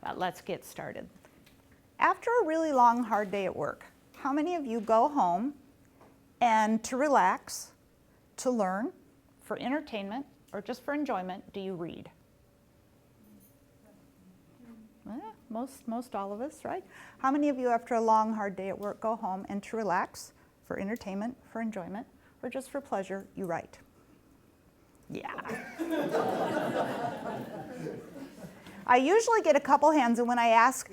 But let's get started. After a really long, hard day at work, how many of you go home and to relax, to learn, for entertainment, or just for enjoyment, do you read? Most all of us, right? How many of you after a long, hard day at work go home and to relax, for entertainment, for enjoyment, or just for pleasure, you write? Yeah. I usually get a couple hands, and when I ask,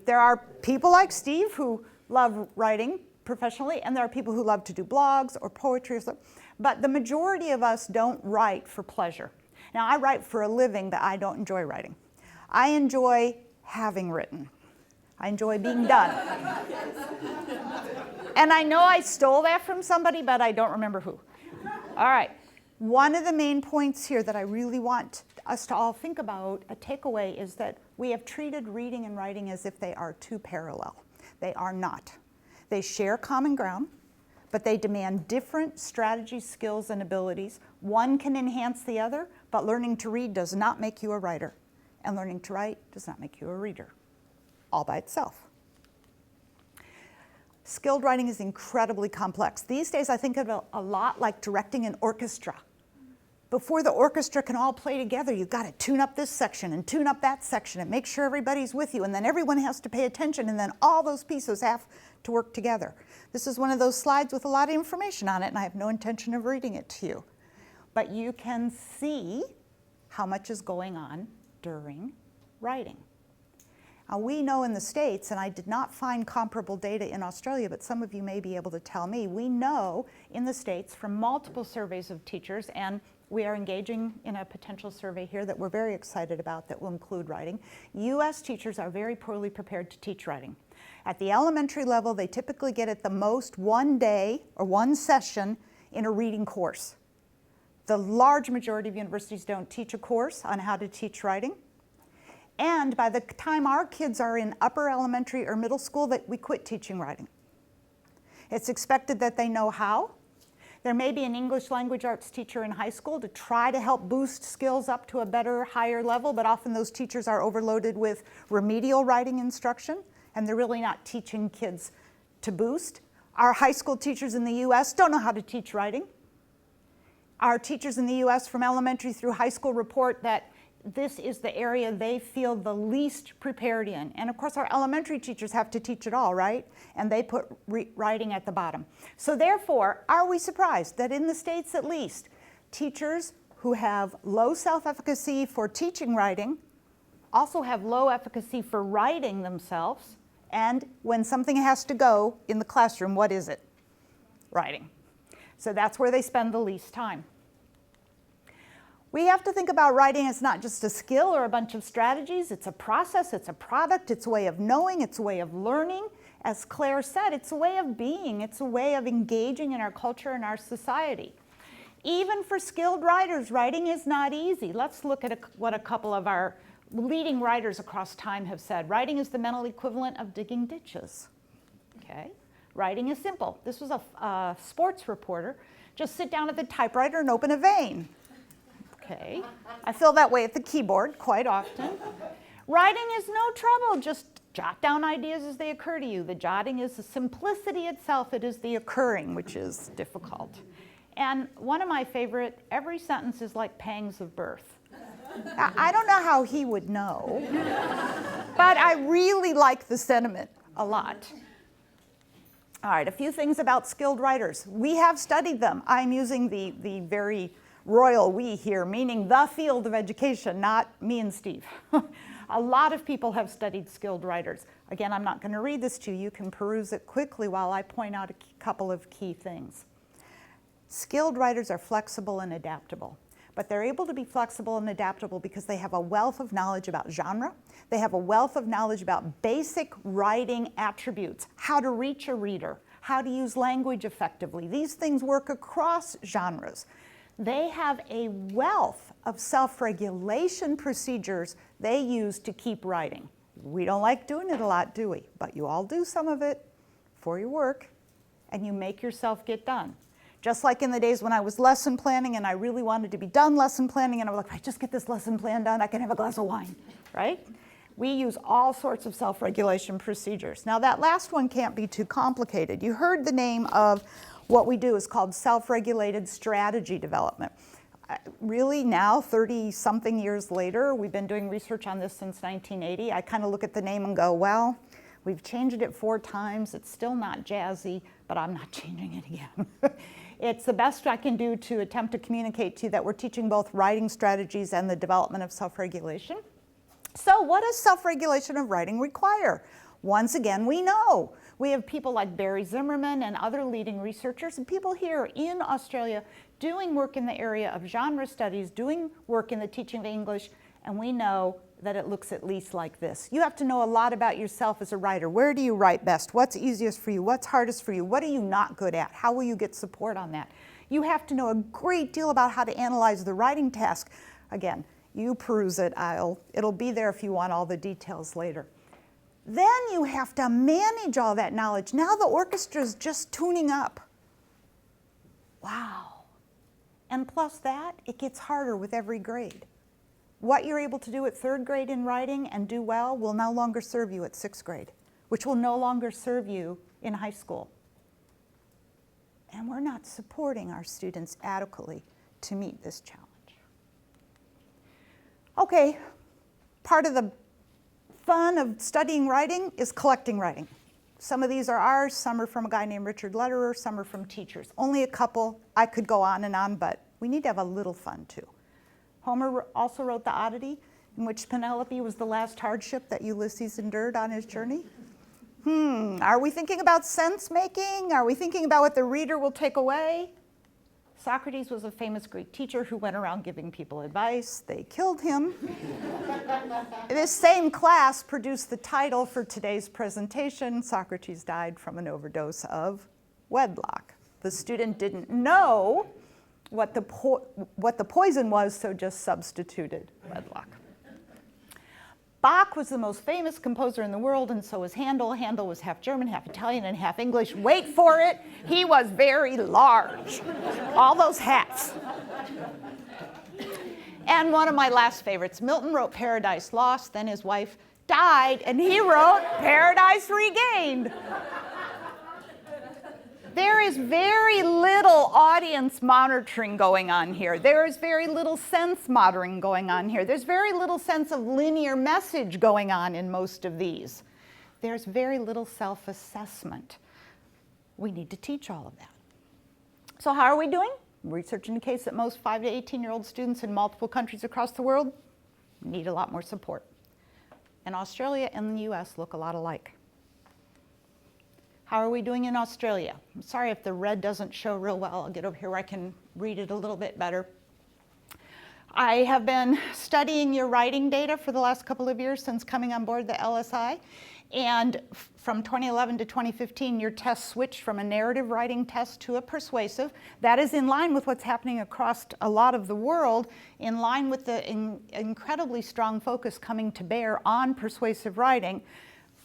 there are people like Steve who love writing professionally, and there are people who love to do blogs or poetry or something, but the majority of us don't write for pleasure. Now, I write for a living, but I don't enjoy writing. I enjoy having written. I enjoy being done. And I know I stole that from somebody, but I don't remember who. All right. One of the main points here that I really want us to all think about, a takeaway, is that we have treated reading and writing as if they are two parallel. They are not. They share common ground, but they demand different strategies, skills, and abilities. One can enhance the other, but learning to read does not make you a writer, and learning to write does not make you a reader, all by itself. Skilled writing is incredibly complex. These days, I think of it a lot like directing an orchestra. Before the orchestra can all play together, you've got to tune up this section and tune up that section and make sure everybody's with you, and then everyone has to pay attention, and then all those pieces have to work together. This is one of those slides with a lot of information on it, and I have no intention of reading it to you. But you can see how much is going on during writing. Now, we know in the States, and I did not find comparable data in Australia, but some of you may be able to tell me, we know in the States from multiple surveys of teachers, and we are engaging in a potential survey here that we're very excited about that will include writing. US teachers are very poorly prepared to teach writing. At the elementary level, they typically get at the most one day or one session in a reading course. The large majority of universities don't teach a course on how to teach writing. And by the time our kids are in upper elementary or middle school, that we quit teaching writing. It's expected that they know how. There may be an English language arts teacher in high school to try to help boost skills up to a better, higher level, but often those teachers are overloaded with remedial writing instruction, and they're really not teaching kids to boost. Our high school teachers in the US don't know how to teach writing. Our teachers in the US from elementary through high school report that this is the area they feel the least prepared in. And of course, our elementary teachers have to teach it all, right? And they put writing at the bottom. So therefore, are we surprised that in the States at least, teachers who have low self-efficacy for teaching writing also have low efficacy for writing themselves? And when something has to go in the classroom, what is it? Writing. So that's where they spend the least time. We have to think about writing as not just a skill or a bunch of strategies. It's a process, it's a product, it's a way of knowing, it's a way of learning. As Claire said, it's a way of being, it's a way of engaging in our culture and our society. Even for skilled writers, writing is not easy. Let's look at what a couple of our leading writers across time have said. Writing is the mental equivalent of digging ditches. Okay? Writing is simple. This was a sports reporter. Just sit down at the typewriter and open a vein. Okay, I feel that way at the keyboard quite often. Writing is no trouble, just jot down ideas as they occur to you. The jotting is the simplicity itself, it is the occurring, which is difficult. And one of my favorite, every sentence is like pangs of birth. I don't know how he would know, but I really like the sentiment a lot. All right, a few things about skilled writers. We have studied them. I'm using the very royal we here, meaning the field of education, not me and Steve. A lot of people have studied skilled writers. Again, I'm not going to read this to you. You can peruse it quickly while I point out a couple of key things. Skilled writers are flexible and adaptable, but they're able to be flexible and adaptable because they have a wealth of knowledge about genre. They have a wealth of knowledge about basic writing attributes, how to reach a reader, how to use language effectively. These things work across genres. They have a wealth of self-regulation procedures they use to keep writing. We don't like doing it a lot, do we? But you all do some of it for your work, and you make yourself get done. Just like in the days when I was lesson planning and I really wanted to be done lesson planning, and I was like, if I just get this lesson plan done, I can have a glass of wine, right? We use all sorts of self-regulation procedures. Now that last one can't be too complicated. You heard the name of what we do is called self-regulated strategy development. Really now, 30-something years later, we've been doing research on this since 1980. I kind of look at the name and go, well, we've changed it 4 times. It's still not jazzy, but I'm not changing it again. It's the best I can do to attempt to communicate to you that we're teaching both writing strategies and the development of self-regulation. So what does self-regulation of writing require? Once again, we know. We have people like Barry Zimmerman and other leading researchers and people here in Australia doing work in the area of genre studies, doing work in the teaching of English, and we know that it looks at least like this. You have to know a lot about yourself as a writer. Where do you write best? What's easiest for you? What's hardest for you? What are you not good at? How will you get support on that? You have to know a great deal about how to analyze the writing task. Again, you peruse it. It'll be there if you want all the details later. Then you have to manage all that knowledge. Now the orchestra's just tuning up. Wow. And plus that, it gets harder with every grade. What you're able to do at 3rd grade in writing and do well will no longer serve you at 6th grade, which will no longer serve you in high school. And we're not supporting our students adequately to meet this challenge. Okay, part of the fun of studying writing is collecting writing. Some of these are ours, some are from a guy named Richard Lederer, some are from teachers. Only a couple. I could go on and on, but we need to have a little fun too. Homer also wrote The Odyssey, in which Penelope was the last hardship that Ulysses endured on his journey. Are we thinking about sense making? Are we thinking about what the reader will take away? Socrates was a famous Greek teacher who went around giving people advice. They killed him. This same class produced the title for today's presentation, Socrates died from an overdose of wedlock. The student didn't know what the poison was, so just substituted wedlock. Bach was the most famous composer in the world, and so was Handel. Handel was half German, half Italian, and half English. Wait for it, he was very large. All those hats. And one of my last favorites, Milton wrote Paradise Lost, then his wife died, and he wrote Paradise Regained. There is very little audience monitoring going on here. There is very little sense monitoring going on here. There's very little sense of linear message going on in most of these. There's very little self-assessment. We need to teach all of that. So how are we doing? Research indicates that most 5 to 18-year-old students in multiple countries across the world need a lot more support. And Australia and the US look a lot alike. How are we doing in Australia? I'm sorry if the red doesn't show real well. I'll get over here where I can read it a little bit better. I have been studying your writing data for the last couple of years since coming on board the LSI. And from 2011 to 2015, your test switched from a narrative writing test to a persuasive. That is in line with what's happening across a lot of the world, in line with the incredibly strong focus coming to bear on persuasive writing.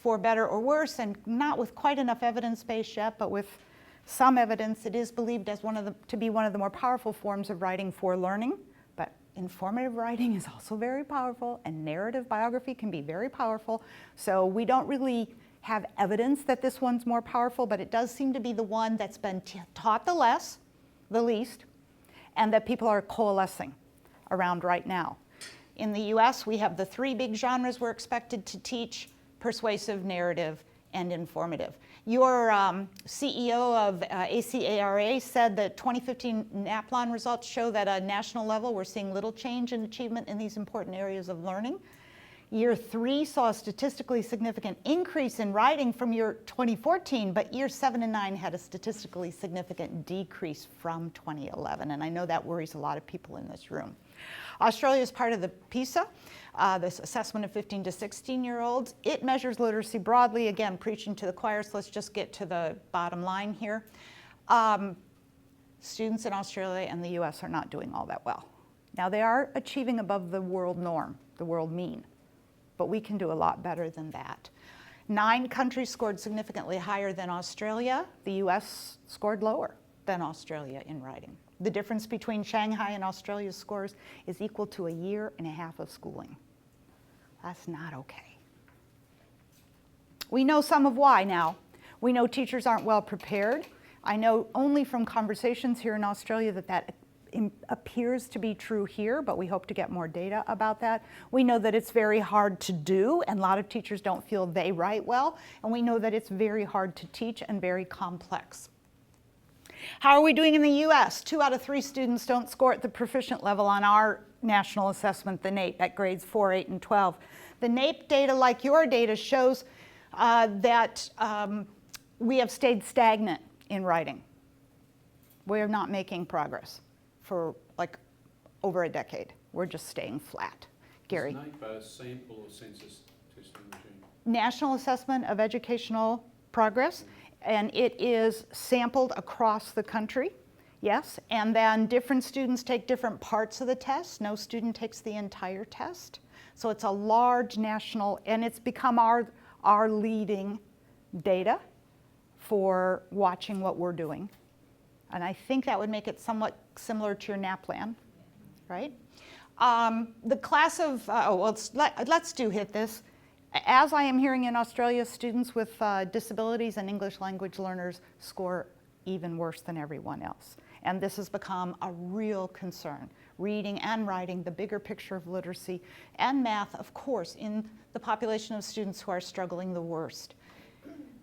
For better or worse, and not with quite enough evidence base yet, but with some evidence, it is believed as to be one of the more powerful forms of writing for learning. But informative writing is also very powerful, and narrative biography can be very powerful. So we don't really have evidence that this one's more powerful, but it does seem to be the one that's been taught the least, and that people are coalescing around right now. In the US, we have the 3 big genres we're expected to teach: persuasive, narrative, and informative. Your CEO of ACARA said that 2015 NAPLAN results show that at a national level we're seeing little change in achievement in these important areas of learning. Year 3 saw a statistically significant increase in writing from year 2014, but year 7 and 9 had a statistically significant decrease from 2011, and I know that worries a lot of people in this room. Australia is part of the PISA, this assessment of 15 to 16-year-olds. It measures literacy broadly, again, preaching to the choir, so let's just get to the bottom line here. Students in Australia and the US are not doing all that well. Now, they are achieving above the world norm, the world mean, but we can do a lot better than that. 9 countries scored significantly higher than Australia. The US scored lower than Australia in writing. The difference between Shanghai and Australia's scores is equal to a year and a half of schooling. That's not okay. We know some of why now. We know teachers aren't well prepared. I know only from conversations here in Australia that appears to be true here, but we hope to get more data about that. We know that it's very hard to do, and a lot of teachers don't feel they write well, and we know that it's very hard to teach and very complex. How are we doing in the US? 2 out of 3 students don't score at the proficient level on our national assessment, the NAEP, at grades 4, 8, and 12. The NAEP data, like your data, shows that we have stayed stagnant in writing. We're not making progress for like over a decade. We're just staying flat. Gary? Is NAEP a sample or census testing machine? National Assessment of Educational Progress. And it is sampled across the country, yes, and then different students take different parts of the test. No student takes the entire test. So it's a large national, and it's become our leading data for watching what we're doing. And I think that would make it somewhat similar to your NAPLAN, right? The class of, let's hit this. As I am hearing in Australia, students with disabilities and English language learners score even worse than everyone else. And this has become a real concern. Reading and writing, the bigger picture of literacy, and math, of course, in the population of students who are struggling the worst.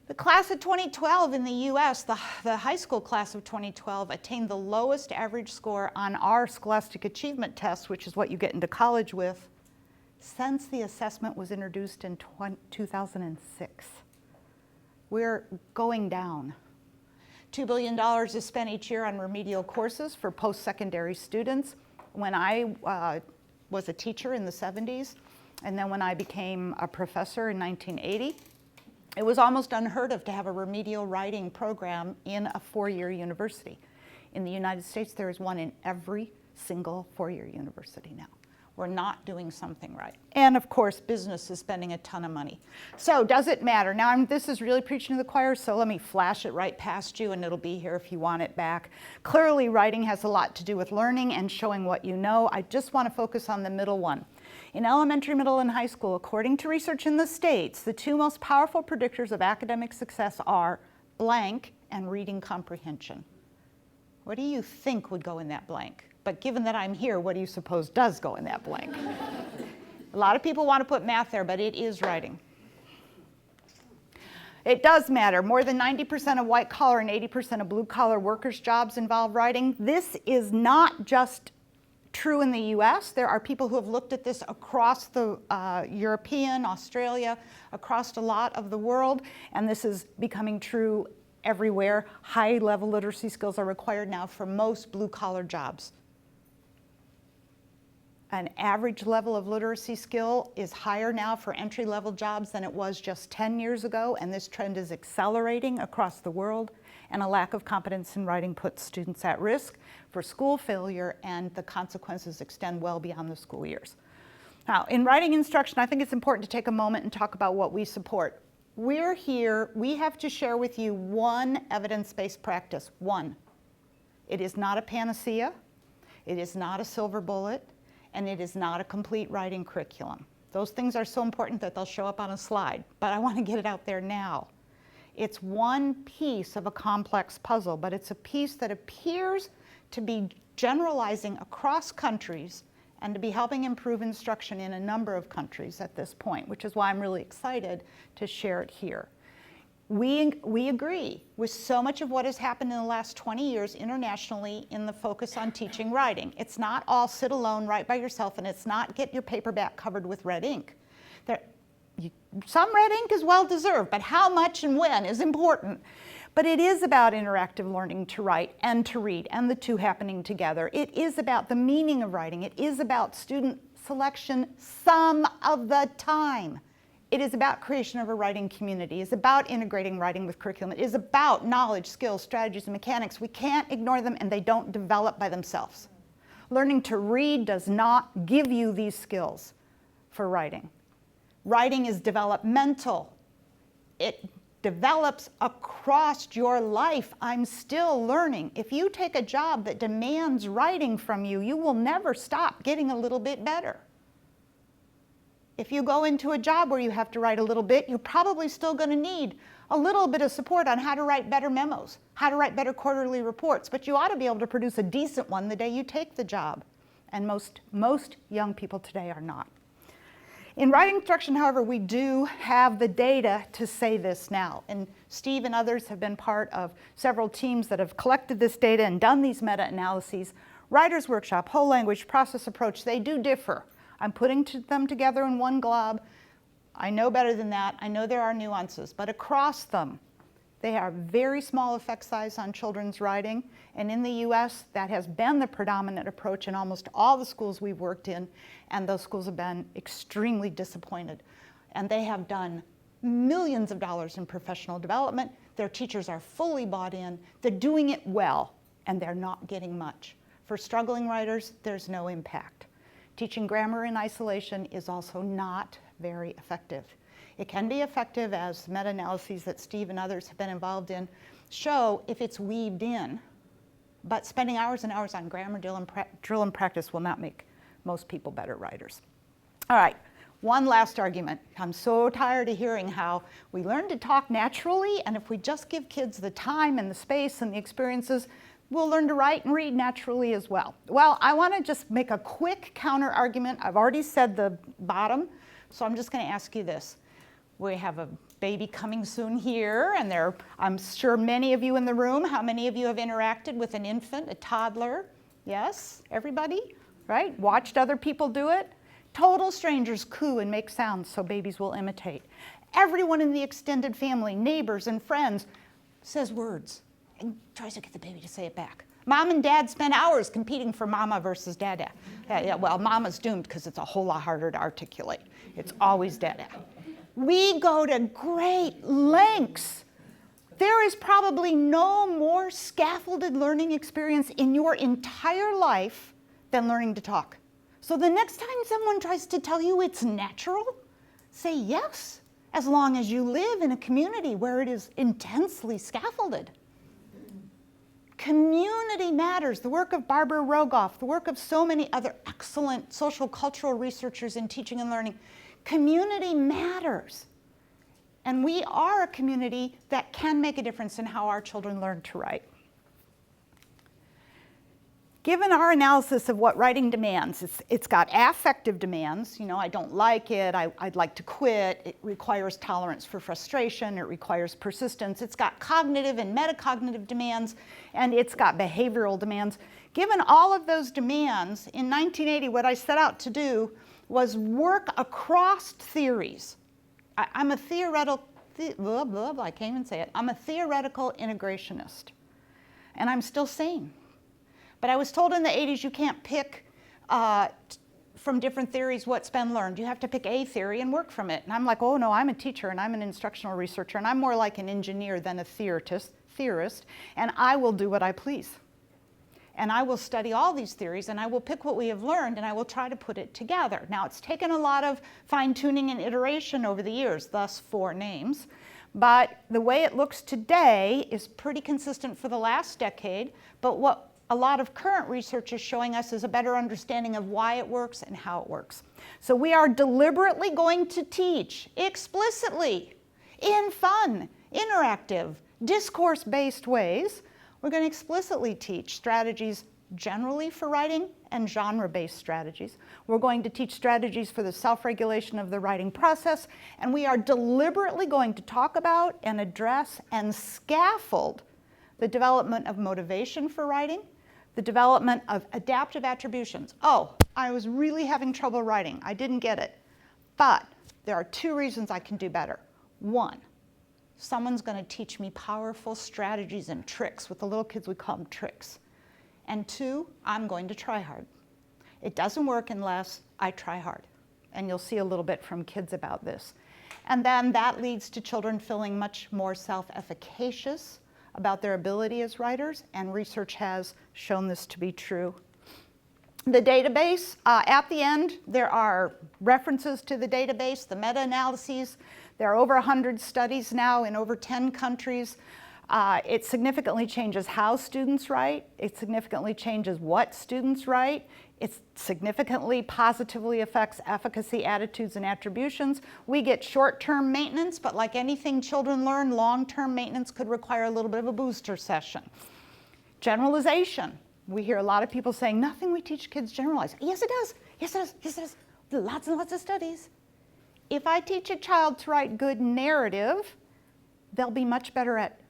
The class of 2012 in the US, the high school class of 2012, attained the lowest average score on our Scholastic Achievement Test, which is what you get into college with, since the assessment was introduced in 2006. We're going down. $2 billion is spent each year on remedial courses for post-secondary students. When I was a teacher in the 70s, and then when I became a professor in 1980, it was almost unheard of to have a remedial writing program in a 4-year university. In the United States, there is one in every single 4-year university now. We're not doing something right. And of course, business is spending a ton of money. So does it matter? Now, this is really preaching to the choir, so let me flash it right past you and it'll be here if you want it back. Clearly, writing has a lot to do with learning and showing what you know. I just want to focus on the middle one. In elementary, middle, and high school, according to research in the States, the 2 most powerful predictors of academic success are blank and reading comprehension. What do you think would go in that blank? But given that I'm here, what do you suppose does go in that blank? A lot of people want to put math there, but it is writing. It does matter. More than 90% of white-collar and 80% of blue-collar workers' jobs involve writing. This is not just true in the US. There are people who have looked at this across the European, Australia, across a lot of the world, and this is becoming true everywhere. High-level literacy skills are required now for most blue-collar jobs. An average level of literacy skill is higher now for entry-level jobs than it was just 10 years ago, and this trend is accelerating across the world, and a lack of competence in writing puts students at risk for school failure, and the consequences extend well beyond the school years. Now, in writing instruction, I think it's important to take a moment and talk about what we support. We're here, we have to share with you one evidence-based practice, one. It is not a panacea, it is not a silver bullet, and it is not a complete writing curriculum. Those things are so important that they'll show up on a slide, but I want to get it out there now. It's one piece of a complex puzzle, but it's a piece that appears to be generalizing across countries and to be helping improve instruction in a number of countries at this point, which is why I'm really excited to share it here. We agree with so much of what has happened in the last 20 years internationally in the focus on teaching writing. It's not all sit alone, write by yourself, and it's not get your paperback covered with red ink. Some red ink is well deserved, but how much and when is important. But it is about interactive learning to write and to read, and the two happening together. It is about the meaning of writing. It is about student selection some of the time. It is about creation of a writing community. It's about integrating writing with curriculum. It is about knowledge, skills, strategies, and mechanics. We can't ignore them, and they don't develop by themselves. Learning to read does not give you these skills for writing. Writing is developmental. It develops across your life. I'm still learning. If you take a job that demands writing from you, you will never stop getting a little bit better. If you go into a job where you have to write a little bit, you're probably still going to need a little bit of support on how to write better memos, how to write better quarterly reports, but you ought to be able to produce a decent one the day you take the job. And most young people today are not. In writing instruction, however, we do have the data to say this now. And Steve and others have been part of several teams that have collected this data and done these meta-analyses. Writer's Workshop, Whole Language, Process Approach, they do differ. I'm putting them together in one glob. I know better than that. I know there are nuances, but across them, they have very small effect size on children's writing. And in the US, that has been the predominant approach in almost all the schools we've worked in, and those schools have been extremely disappointed. And they have done millions of dollars in professional development. Their teachers are fully bought in. They're doing it well, and they're not getting much. For struggling writers, there's no impact. Teaching grammar in isolation is also not very effective. It can be effective, as meta-analyses that Steve and others have been involved in show, if it's weaved in, but spending hours and hours on grammar drill and practice will not make most people better writers. All right, one last argument. I'm so tired of hearing how we learn to talk naturally, and if we just give kids the time and the space and the experiences, we'll learn to write and read naturally as well. Well, I want to just make a quick counter argument. I've already said the bottom, so I'm just going to ask you this. We have a baby coming soon here, and I'm sure many of you in the room, how many of you have interacted with an infant, a toddler? Yes, everybody, right? Watched other people do it? Total strangers coo and make sounds so babies will imitate. Everyone in the extended family, neighbors and friends, says words and tries to get the baby to say it back. Mom and dad spend hours competing for mama versus dada. Yeah, well, mama's doomed because it's a whole lot harder to articulate. It's always dada. We go to great lengths. There is probably no more scaffolded learning experience in your entire life than learning to talk. So the next time someone tries to tell you it's natural, say yes, as long as you live in a community where it is intensely scaffolded. Community matters. The work of Barbara Rogoff, the work of so many other excellent social cultural researchers in teaching and learning. Community matters. And we are a community that can make a difference in how our children learn to write. Given our analysis of what writing demands, it's got affective demands. You know, I don't like it, I'd like to quit. It requires tolerance for frustration, it requires persistence. It's got cognitive and metacognitive demands, and it's got behavioral demands. Given all of those demands, in 1980, what I set out to do was work across theories. I'm a theoretical, I can't even say it. I'm a theoretical integrationist, and I'm still sane. But I was told in the 80s you can't pick from different theories what's been learned. You have to pick a theory and work from it. And I'm like, oh no, I'm a teacher and I'm an instructional researcher and I'm more like an engineer than a theorist, and I will do what I please. And I will study all these theories and I will pick what we have learned and I will try to put it together. Now it's taken a lot of fine-tuning and iteration over the years, thus 4 names. But the way it looks today is pretty consistent for the last decade, but what a lot of current research is showing us is a better understanding of why it works and how it works. So we are deliberately going to teach explicitly, in fun, interactive, discourse-based ways. We're going to explicitly teach strategies generally for writing and genre-based strategies. We're going to teach strategies for the self-regulation of the writing process, and we are deliberately going to talk about and address and scaffold the development of motivation for writing, the development of adaptive attributions. Oh, I was really having trouble writing. I didn't get it. But there are 2 reasons I can do better. 1, someone's going to teach me powerful strategies and tricks. With the little kids, we call them tricks. And 2, I'm going to try hard. It doesn't work unless I try hard. And you'll see a little bit from kids about this. And then that leads to children feeling much more self-efficacious about their ability as writers, and research has shown this to be true. The database, at the end, there are references to the database, the meta-analyses. There are over 100 studies now in over 10 countries. It significantly changes how students write. It significantly changes what students write. It significantly positively affects efficacy, attitudes, and attributions. We get short-term maintenance, but like anything children learn, long-term maintenance could require a little bit of a booster session. Generalization. We hear a lot of people saying, nothing we teach kids generalize. Yes, it does. Yes, it does. Yes, it does. Lots and lots of studies. If I teach a child to write good narrative, they'll be much better at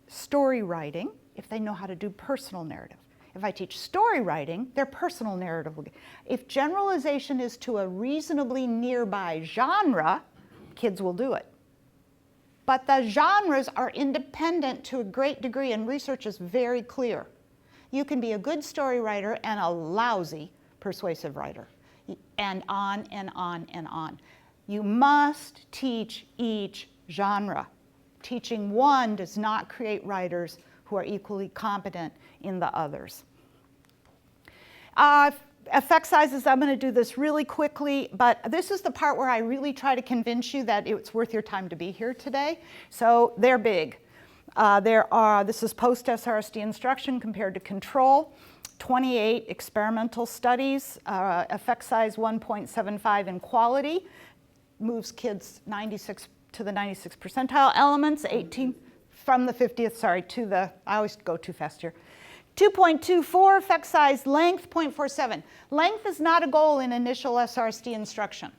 story writing if they know how to do personal narrative. If I teach story writing, their personal narrative will get. If generalization is to a reasonably nearby genre, kids will do it. But the genres are independent to a great degree, and research is very clear. You can be a good story writer and a lousy persuasive writer, and on and on and on. You must teach each genre. Teaching one does not create writers who are equally competent in the others. Effect sizes, I'm going to do this really quickly, but this is the part where I really try to convince you that it's worth your time to be here today. So they're big. This is post-SRSD instruction compared to control. 28 experimental studies, effect size 1.75 in quality, moves kids 96 to the 96th percentile elements, 18 from the 50th, sorry, to the, I always go too fast here. 2.24 effect size, length 0.47. Length is not a goal in initial SRSD instruction.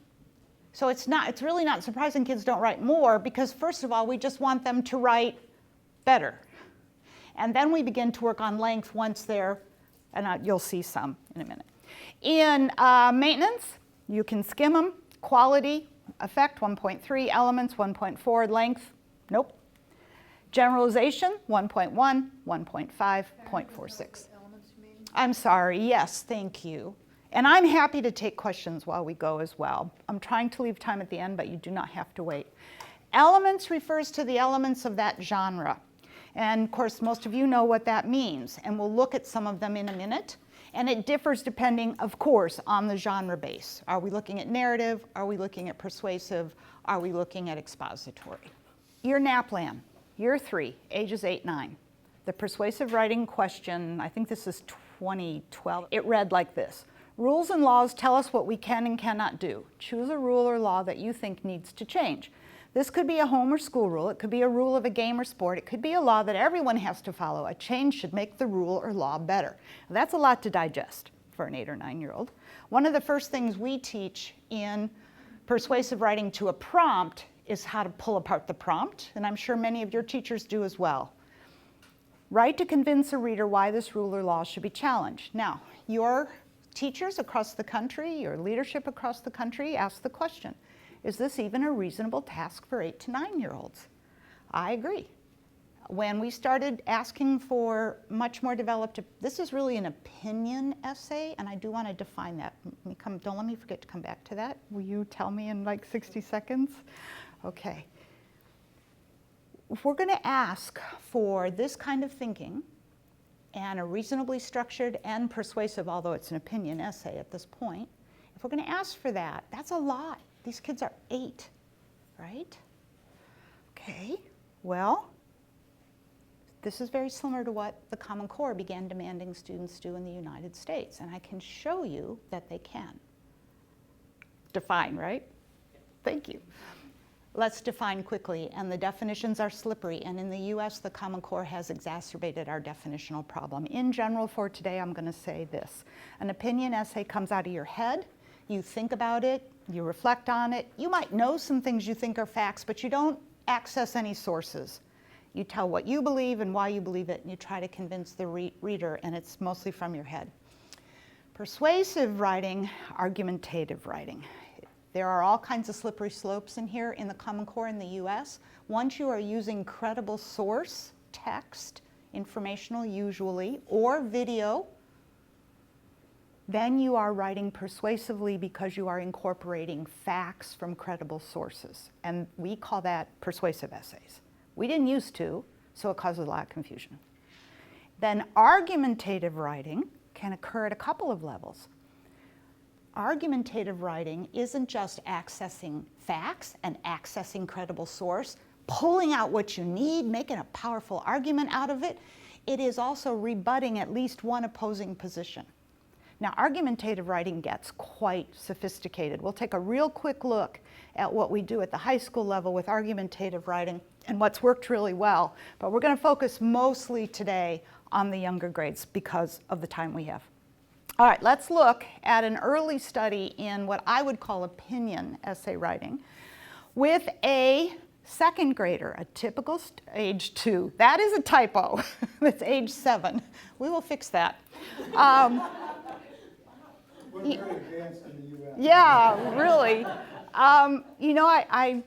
So it's really not surprising kids don't write more, because first of all, we just want them to write better. And then we begin to work on length once they're, and you'll see some in a minute. In maintenance, you can skim them. Quality, effect 1.3, elements 1.4, length, nope. Generalization 1.1, 1.5, 0.46. I'm sorry, yes, thank you. And I'm happy to take questions while we go as well. I'm trying to leave time at the end, but you do not have to wait. Elements refers to the elements of that genre. And of course, most of you know what that means, and we'll look at some of them in a minute. And it differs depending, of course, on the genre base. Are we looking at narrative? Are we looking at persuasive? Are we looking at expository? Your NAPLAN, year 3, ages 8, 9. The persuasive writing question, I think this is 2012. It read like this. Rules and laws tell us what we can and cannot do. Choose a rule or law that you think needs to change. This could be a home or school rule. It could be a rule of a game or sport. It could be a law that everyone has to follow. A change should make the rule or law better. That's a lot to digest for an 8 or 9-year-old. One of the first things we teach in persuasive writing to a prompt is how to pull apart the prompt, and I'm sure many of your teachers do as well. Write to convince a reader why this rule or law should be challenged. Now, your teachers across the country, your leadership across the country, ask the question, is this even a reasonable task for 8 to 9-year-olds? I agree. When we started asking for much more developed, this is really an opinion essay, and I do want to define that. Don't let me forget to come back to that. Will you tell me in like 60 seconds? Okay. If we're going to ask for this kind of thinking and a reasonably structured and persuasive, although it's an opinion essay at this point, if we're going to ask for that, that's a lot. These kids are 8, right? Okay, well, this is very similar to what the Common Core began demanding students do in the United States, and I can show you that they can. Define, right? Thank you. Let's define quickly, and the definitions are slippery, and in the US, the Common Core has exacerbated our definitional problem. In general, for today, I'm going to say this. An opinion essay comes out of your head. You think about it, you reflect on it. You might know some things you think are facts, but you don't access any sources. You tell what you believe and why you believe it, and you try to convince the reader, and it's mostly from your head. Persuasive writing, argumentative writing. There are all kinds of slippery slopes in here in the Common Core in the US. Once you are using credible source, text, informational usually, or video, then you are writing persuasively because you are incorporating facts from credible sources. And we call that persuasive essays. We didn't used to, so it causes a lot of confusion. Then argumentative writing can occur at a couple of levels. Argumentative writing isn't just accessing facts and accessing credible source, pulling out what you need, making a powerful argument out of it. It is also rebutting at least one opposing position. Now, argumentative writing gets quite sophisticated. We'll take a real quick look at what we do at the high school level with argumentative writing and what's worked really well, but we're going to focus mostly today on the younger grades because of the time we have. All right, let's look at an early study in what I would call opinion essay writing with a second grader, a typical age 2. That is a typo. It's age 7. We will fix that. We're very advanced in the U.S. Yeah, really. You know, I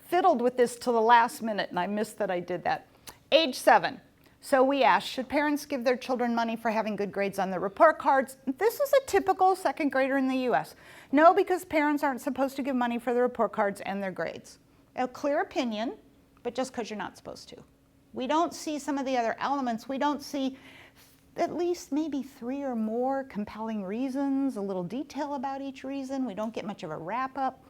fiddled with this till the last minute, and I missed that I did that. Age 7. So we asked, should parents give their children money for having good grades on their report cards? This is a typical second grader in the U.S. No, because parents aren't supposed to give money for their report cards and their grades. A clear opinion, but just because you're not supposed to. We don't see some of the other elements. We don't see at least maybe 3 or more compelling reasons, a little detail about each reason. We don't get much of a wrap-up.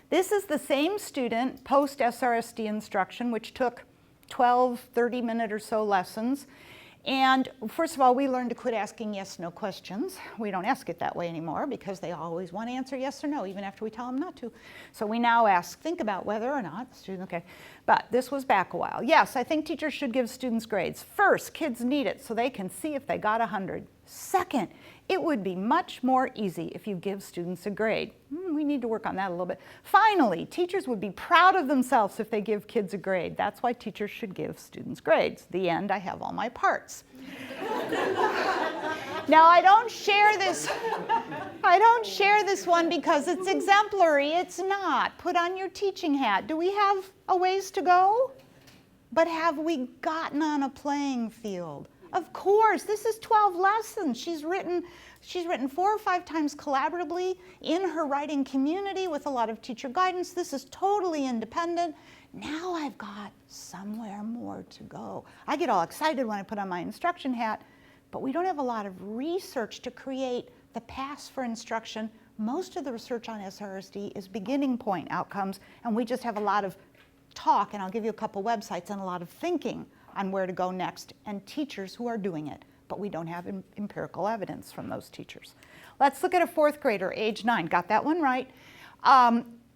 This is the same student post-SRSD instruction, which took 12, 30-minute or so lessons. And first of all, we learned to quit asking yes/no questions. We don't ask it that way anymore because they always want to answer yes or no, even after we tell them not to. So we now ask, think about whether or not, student, okay. But this was back a while. Yes, I think teachers should give students grades. First, kids need it so they can see if they got 100. Second, it would be much more easy if you give students a grade. We need to work on that a little bit. Finally, teachers would be proud of themselves if they give kids a grade. That's why teachers should give students grades. The end, I have all my parts. Now, I don't share this one because it's exemplary. It's not. Put on your teaching hat. Do we have a ways to go? But have we gotten on a playing field? Of course, this is 12 lessons. She's written 4 or 5 times collaboratively in her writing community with a lot of teacher guidance. This is totally independent. Now I've got somewhere more to go. I get all excited when I put on my instruction hat, but we don't have a lot of research to create the paths for instruction. Most of the research on SRSD is beginning point outcomes, and we just have a lot of talk, and I'll give you a couple websites, and a lot of thinking on where to go next, and teachers who are doing it, but we don't have empirical evidence from those teachers. Let's look at a 4th grader, age 9. Got that one right.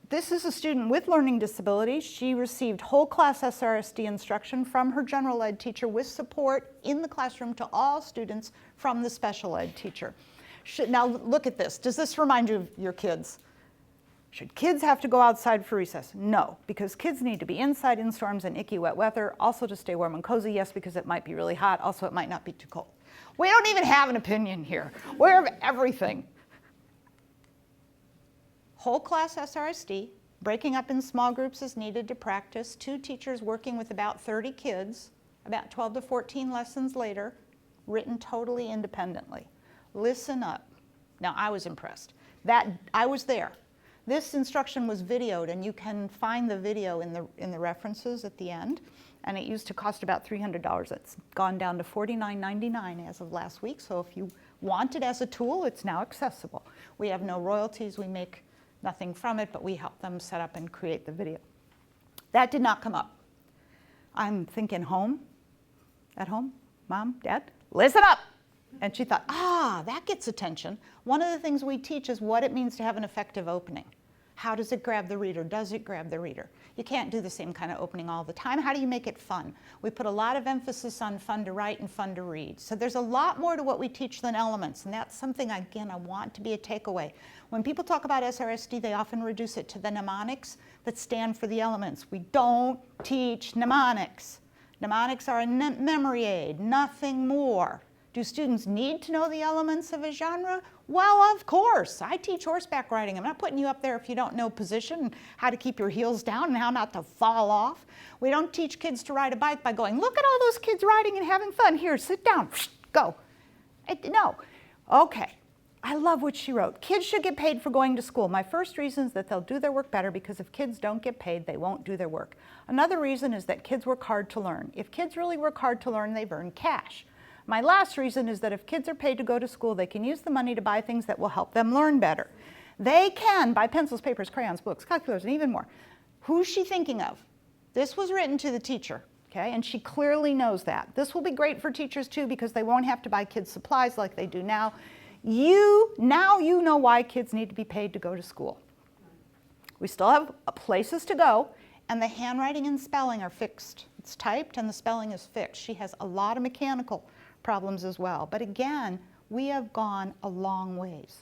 This is a student with learning disabilities. She received whole class SRSD instruction from her general ed teacher with support in the classroom to all students from the special ed teacher. Now look at this. Does this remind you of your kids? Should kids have to go outside for recess? No, because kids need to be inside in storms and icky wet weather. Also to stay warm and cozy, yes, because it might be really hot. Also, it might not be too cold. We don't even have an opinion here. We have everything. Whole class SRSD, breaking up in small groups as needed to practice. 2 teachers working with about 30 kids, about 12 to 14 lessons later, written totally independently. Listen up. Now, I was impressed. I was there. This instruction was videoed, and you can find the video in the references at the end. And it used to cost about $300. It's gone down to $49.99 as of last week. So if you want it as a tool, it's now accessible. We have no royalties. We make nothing from it, but we help them set up and create the video. That did not come up. I'm thinking home, at home, Mom, Dad, listen up. And she thought, that gets attention. One of the things we teach is what it means to have an effective opening. How does it grab the reader? Does it grab the reader? You can't do the same kind of opening all the time. How do you make it fun? We put a lot of emphasis on fun to write and fun to read. So there's a lot more to what we teach than elements, and that's something, again, I want to be a takeaway. When people talk about SRSD, they often reduce it to the mnemonics that stand for the elements. We don't teach mnemonics. Mnemonics are a memory aid, nothing more. Do students need to know the elements of a genre? Well, of course. I teach horseback riding. I'm not putting you up there if you don't know position, how to keep your heels down, and how not to fall off. We don't teach kids to ride a bike by going, look at all those kids riding and having fun. Here, sit down, go. No. Okay. I love what she wrote. Kids should get paid for going to school. My first reason is that they'll do their work better, because if kids don't get paid, they won't do their work. Another reason is that kids work hard to learn. If kids really work hard to learn, they've earned cash. My last reason is that if kids are paid to go to school, they can use the money to buy things that will help them learn better. They can buy pencils, papers, crayons, books, calculators, and even more. Who's she thinking of? This was written to the teacher, okay? And she clearly knows that. This will be great for teachers too because they won't have to buy kids supplies like they do now. Now you know why kids need to be paid to go to school. We still have places to go, and the handwriting and spelling are fixed. It's typed and the spelling is fixed. She has a lot of mechanical problems as well. But again, we have gone a long ways.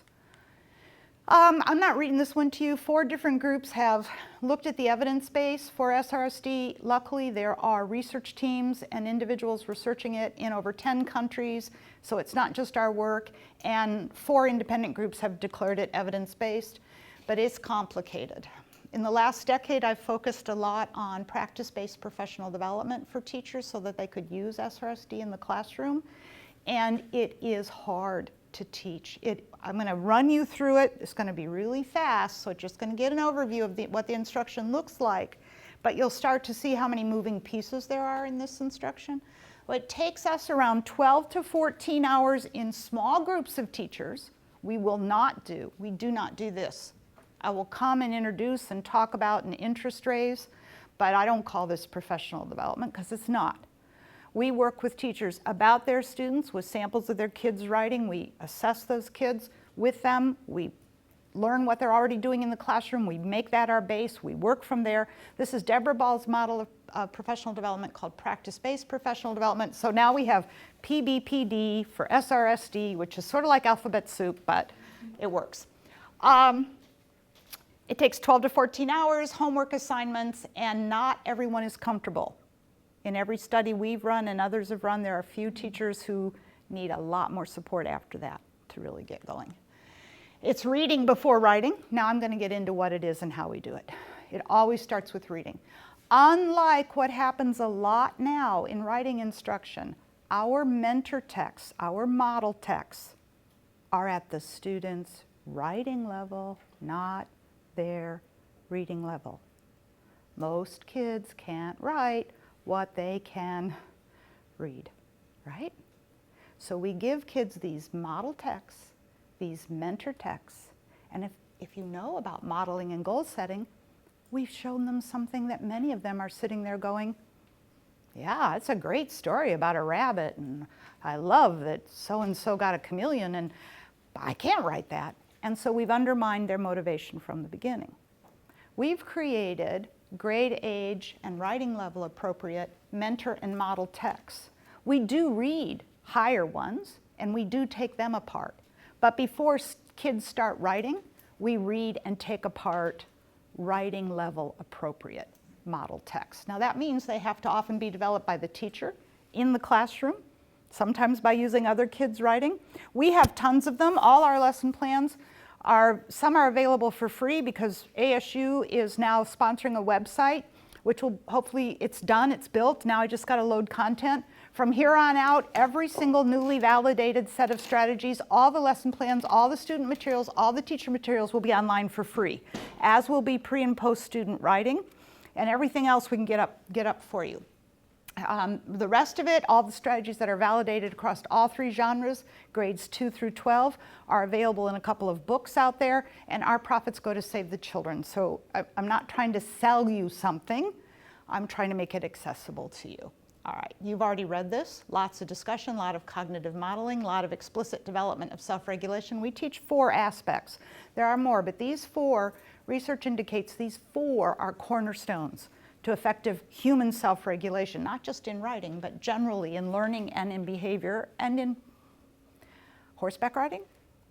I'm not reading this one to you. 4 different groups have looked at the evidence base for SRSD. Luckily, there are research teams and individuals researching it in over 10 countries, so it's not just our work. And 4 independent groups have declared it evidence-based, but it's complicated. In the last decade, I've focused a lot on practice-based professional development for teachers so that they could use SRSD in the classroom, and it is hard to teach. I'm going to run you through it. It's going to be really fast, so it's just going to get an overview of what the instruction looks like, but you'll start to see how many moving pieces there are in this instruction. Well, it takes us around 12 to 14 hours in small groups of teachers. We do not do this. I will come and introduce and talk about an interest raise, but I don't call this professional development because it's not. We work with teachers about their students with samples of their kids' writing. We assess those kids with them. We learn what they're already doing in the classroom. We make that our base. We work from there. This is Deborah Ball's model of professional development called practice-based professional development. So now we have PBPD for SRSD, which is sort of like alphabet soup, but it works. It takes 12 to 14 hours, homework assignments, and not everyone is comfortable. In every study we've run and others have run, there are a few teachers who need a lot more support after that to really get going. It's reading before writing. Now I'm going to get into what it is and how we do it. It always starts with reading. Unlike what happens a lot now in writing instruction, our mentor texts, our model texts, are at the student's writing level, not their reading level. Most kids can't write what they can read, right? So we give kids these model texts, these mentor texts, and if you know about modeling and goal setting, we've shown them something that many of them are sitting there going, yeah, it's a great story about a rabbit, and I love that so-and-so got a chameleon, and I can't write that. And so we've undermined their motivation from the beginning. We've created grade, age, and writing level appropriate mentor and model texts. We do read higher ones, and we do take them apart. But before kids start writing, we read and take apart writing level appropriate model texts. Now that means they have to often be developed by the teacher in the classroom, sometimes by using other kids' writing. We have tons of them. All our lesson plans some are available for free because ASU is now sponsoring a website, which will hopefully, it's done, it's built. Now I just got to load content. From here on out, every single newly validated set of strategies, all the lesson plans, all the student materials, all the teacher materials will be online for free, as will be pre and post student writing, and everything else we can get up for you. The rest of it, all the strategies that are validated across all 3 genres, grades 2 through 12, are available in a couple of books out there, and our profits go to Save the Children. So I'm not trying to sell you something, I'm trying to make it accessible to you. All right, you've already read this, lots of discussion, a lot of cognitive modeling, a lot of explicit development of self-regulation. We teach 4 aspects. There are more, but these 4, research indicates these 4 are cornerstones to effective human self-regulation, not just in writing, but generally in learning and in behavior and in horseback riding,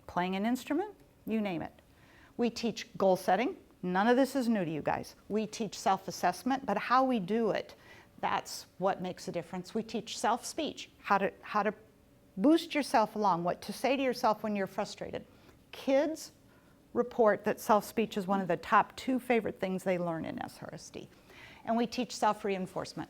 playing an instrument, you name it. We teach goal setting. None of this is new to you guys. We teach self-assessment, but how we do it, that's what makes a difference. We teach self-speech, how to boost yourself along, what to say to yourself when you're frustrated. Kids report that self-speech is one of the top 2 favorite things they learn in SRSD. And we teach self-reinforcement.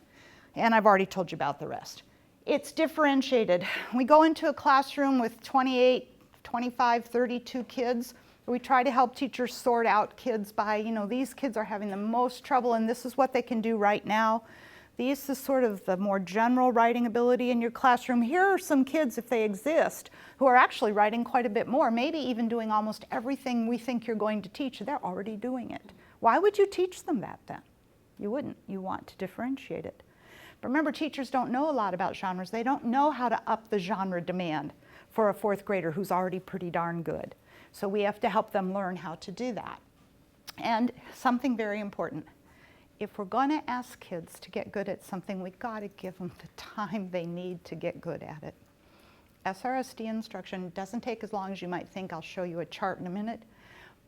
And I've already told you about the rest. It's differentiated. We go into a classroom with 28, 25, 32 kids. We try to help teachers sort out kids by, these kids are having the most trouble and this is what they can do right now. This is sort of the more general writing ability in your classroom. Here are some kids, if they exist, who are actually writing quite a bit more, maybe even doing almost everything we think you're going to teach. They're already doing it. Why would you teach them that then? You wouldn't. You want to differentiate it. But remember, teachers don't know a lot about genres. They don't know how to up the genre demand for a fourth grader who's already pretty darn good. So we have to help them learn how to do that. And something very important, if we're going to ask kids to get good at something, we've got to give them the time they need to get good at it. SRSD instruction doesn't take as long as you might think. I'll show you a chart in a minute.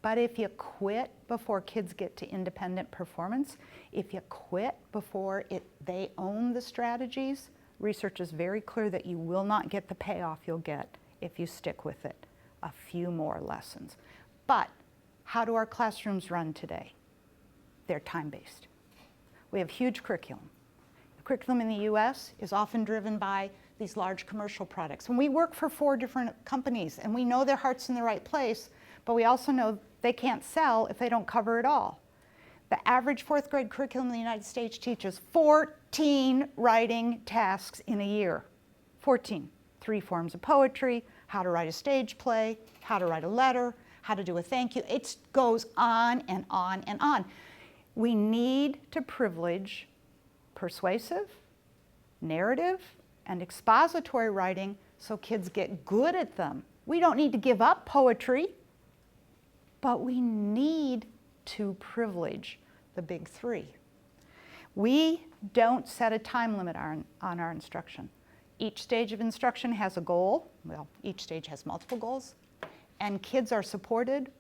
But if you quit before kids get to independent performance, if you quit before they own the strategies, research is very clear that you will not get the payoff you'll get if you stick with it. A few more lessons. But how do our classrooms run today? They're time-based. We have huge curriculum. The curriculum in the US is often driven by these large commercial products. And we work for 4 different companies, and we know their heart's in the right place, but we also know they can't sell if they don't cover it all. The average 4th grade curriculum in the United States teaches 14 writing tasks in a year. 14. 3 forms of poetry, how to write a stage play, how to write a letter, how to do a thank you. It goes on and on and on. We need to privilege persuasive, narrative, and expository writing so kids get good at them. We don't need to give up poetry, but we need to privilege the big 3. We don't set a time limit on our instruction. Each stage of instruction has a goal. Well, each stage has multiple goals, and kids are supported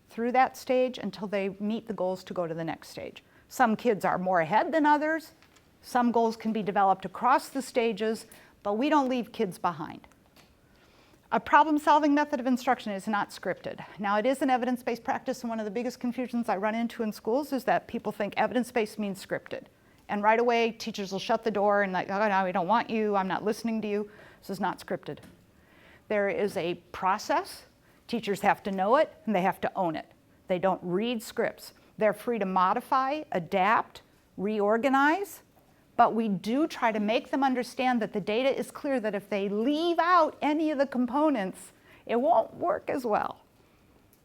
through that stage until they meet the goals to go to the next stage. Some kids are more ahead than others. Some goals can be developed across the stages, but we don't leave kids behind. A problem-solving method of instruction is not scripted. Now, it is an evidence-based practice, and one of the biggest confusions I run into in schools is that people think evidence-based means scripted. And right away, teachers will shut the door and like, oh, no, we don't want you, I'm not listening to you. This is not scripted. There is a process. Teachers have to know it, and they have to own it. They don't read scripts. They're free to modify, adapt, reorganize, but we do try to make them understand that the data is clear that if they leave out any of the components, it won't work as well.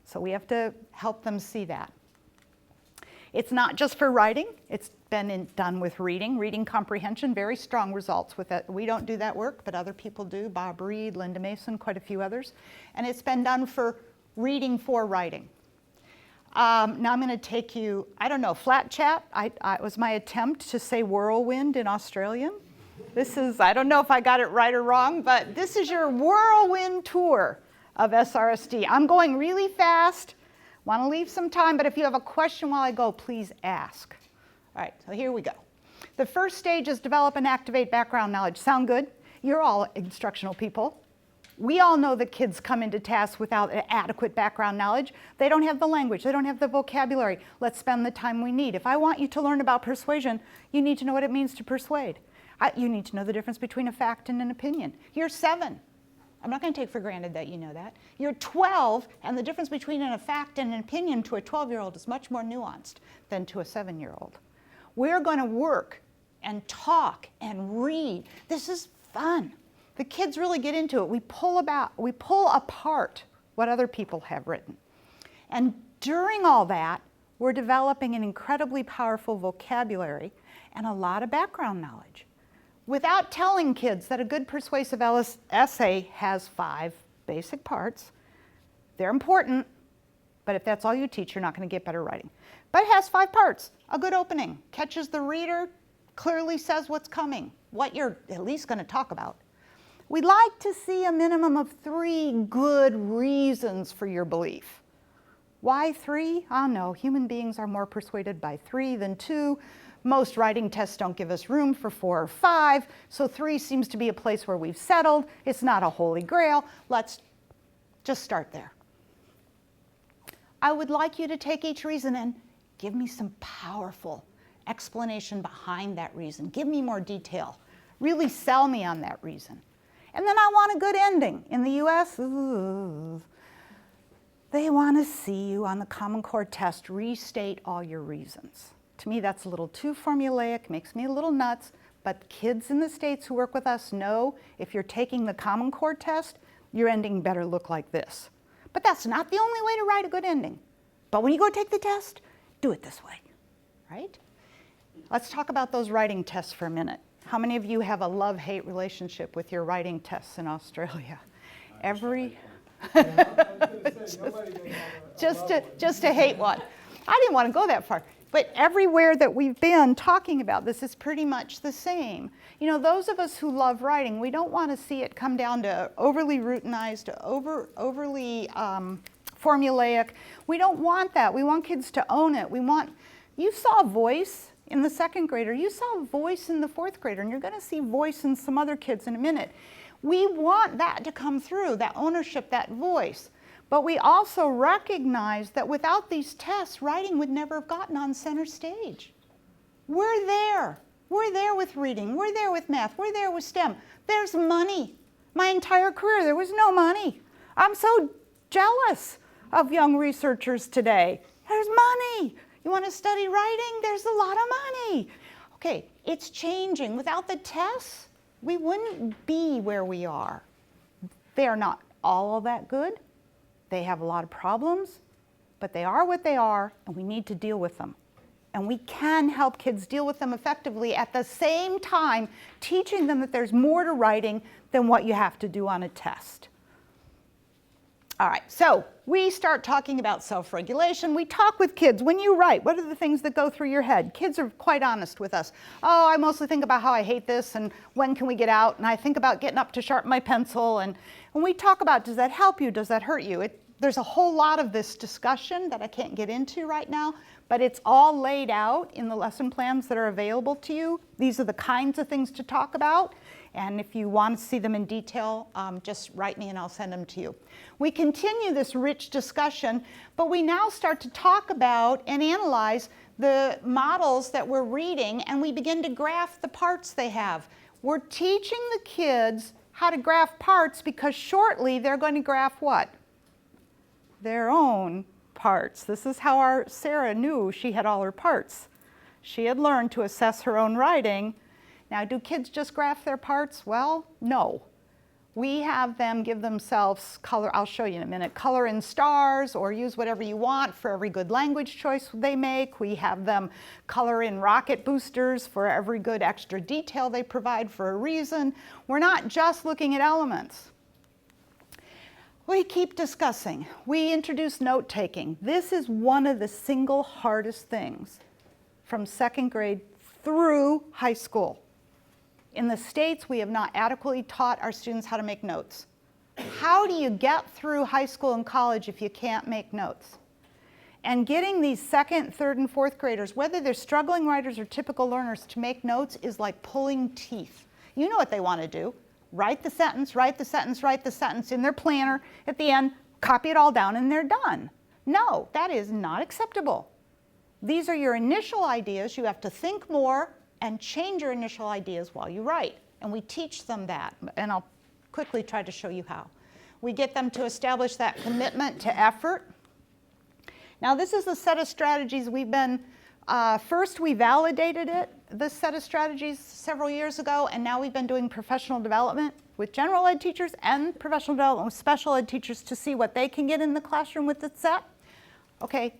So we have to help them see that. It's not just for writing. It's been done with reading comprehension, very strong results with it. We don't do that work, but other people do. Bob Reed, Linda Mason, quite a few others. And it's been done for reading for writing. Now I'm going to take you, I don't know, flat chat. It was my attempt to say whirlwind in Australian. This is, I don't know if I got it right or wrong, but this is your whirlwind tour of SRSD. I'm going really fast. Want to leave some time, but if you have a question while I go, please ask. All right, so here we go. The first stage is develop and activate background knowledge. Sound good? You're all instructional people. We all know that kids come into tasks without adequate background knowledge. They don't have the language. They don't have the vocabulary. Let's spend the time we need. If I want you to learn about persuasion, you need to know what it means to persuade. You need to know the difference between a fact and an opinion. You're 7. I'm not going to take for granted that you know that. You're 12, and the difference between a fact and an opinion to a 12-year-old is much more nuanced than to a 7-year-old. We're going to work and talk and read. This is fun. The kids really get into it. We pull apart what other people have written. And during all that, we're developing an incredibly powerful vocabulary and a lot of background knowledge. Without telling kids that a good persuasive essay has 5 basic parts. They're important, but if that's all you teach, you're not going to get better writing. But it has 5 parts. A good opening catches the reader, clearly says what's coming, what you're at least going to talk about. We'd like to see a minimum of 3 good reasons for your belief. Why 3? I don't know. Human beings are more persuaded by 3 than 2. Most writing tests don't give us room for 4 or 5, so 3 seems to be a place where we've settled. It's not a holy grail. Let's just start there. I would like you to take each reason and give me some powerful explanation behind that reason. Give me more detail. Really sell me on that reason. And then I want a good ending. In the US, they want to see you on the Common Core test restate all your reasons. To me, that's a little too formulaic, makes me a little nuts, but kids in the States who work with us know if you're taking the Common Core test, your ending better look like this. But that's not the only way to write a good ending. But when you go take the test, do it this way, right? Let's talk about those writing tests for a minute. How many of you have a love-hate relationship with your writing tests in Australia? Every, Yeah, I was gonna say, nobody can have a just to hate one. I didn't want to go that far. But everywhere that we've been talking about this is pretty much the same. You know, those of us who love writing, we don't want to see it come down to overly routinized, overly formulaic. We don't want that. We want kids to own it. You saw voice in the second grader. You saw voice in the fourth grader, and you're going to see voice in some other kids in a minute. We want that to come through, that ownership, that voice. But we also recognize that without these tests, writing would never have gotten on center stage. We're there. We're there with reading. We're there with math. We're there with STEM. There's money. My entire career, there was no money. I'm so jealous of young researchers today. There's money. You want to study writing? There's a lot of money. Okay, it's changing. Without the tests, we wouldn't be where we are. They are not all that good. They have a lot of problems, but they are what they are, and we need to deal with them. And we can help kids deal with them effectively at the same time teaching them that there's more to writing than what you have to do on a test. All right, so we start talking about self-regulation. We talk with kids. When you write, what are the things that go through your head? Kids are quite honest with us. Oh, I mostly think about how I hate this and when can we get out? And I think about getting up to sharpen my pencil. And we talk about, does that help you? Does that hurt you? There's a whole lot of this discussion that I can't get into right now, but it's all laid out in the lesson plans that are available to you. These are the kinds of things to talk about. And if you want to see them in detail, just write me and I'll send them to you. We continue this rich discussion, but we now start to talk about and analyze the models that we're reading, and we begin to graph the parts they have. We're teaching the kids how to graph parts because shortly they're going to graph what? Their own parts. This is how our Sarah knew she had all her parts. She had learned to assess her own writing. Now, do kids just graph their parts? Well, no. We have them give themselves color, I'll show you in a minute, color in stars or use whatever you want for every good language choice they make. We have them color in rocket boosters for every good extra detail they provide for a reason. We're not just looking at elements. We keep discussing. We introduce note-taking. This is one of the single hardest things from second grade through high school. In the States, we have not adequately taught our students how to make notes. How do you get through high school and college if you can't make notes? And getting these second, third, and fourth graders, whether they're struggling writers or typical learners, to make notes is like pulling teeth. You know what they want to do. Write the sentence, write the sentence, write the sentence in their planner. At the end, copy it all down and they're done. No, that is not acceptable. These are your initial ideas. You have to think more and change your initial ideas while you write. And we teach them that, and I'll quickly try to show you how. We get them to establish that commitment to effort. Now, this is a set of strategies we've been, first we validated this set of strategies several years ago, and now we've been doing professional development with general ed teachers and professional development with special ed teachers to see what they can get in the classroom with the set. Okay,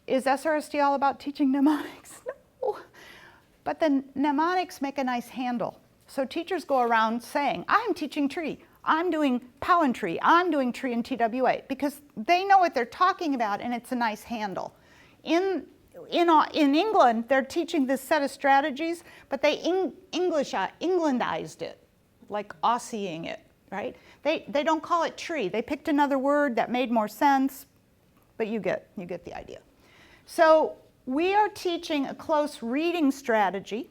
is SRSD all about teaching mnemonics? No. But the mnemonics make a nice handle. So teachers go around saying, I'm teaching tree, I'm doing Powen-tree, I'm doing tree in TWA, because they know what they're talking about and it's a nice handle. In England, they're teaching this set of strategies, but they Englandized it, like Aussieing it, right? They don't call it tree. They picked another word that made more sense, but you get the idea. So we are teaching a close reading strategy,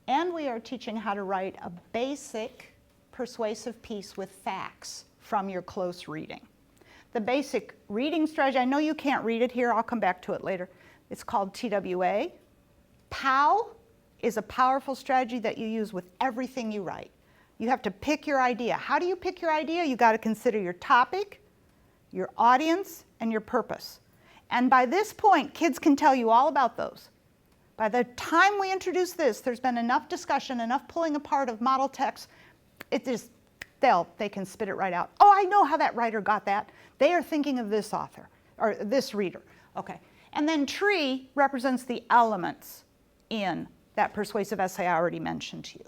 and we are teaching how to write a basic persuasive piece with facts from your close reading. The basic reading strategy, I know you can't read it here, I'll come back to it later. It's called TWA. POW is a powerful strategy that you use with everything you write. You have to pick your idea. How do you pick your idea? You got to consider your topic, your audience, and your purpose. And by this point, kids can tell you all about those. By the time we introduce this, there's been enough discussion, enough pulling apart of model text, they can spit it right out. Oh, I know how that writer got that. They are thinking of this author, or this reader. Okay. And then tree represents the elements in that persuasive essay I already mentioned to you.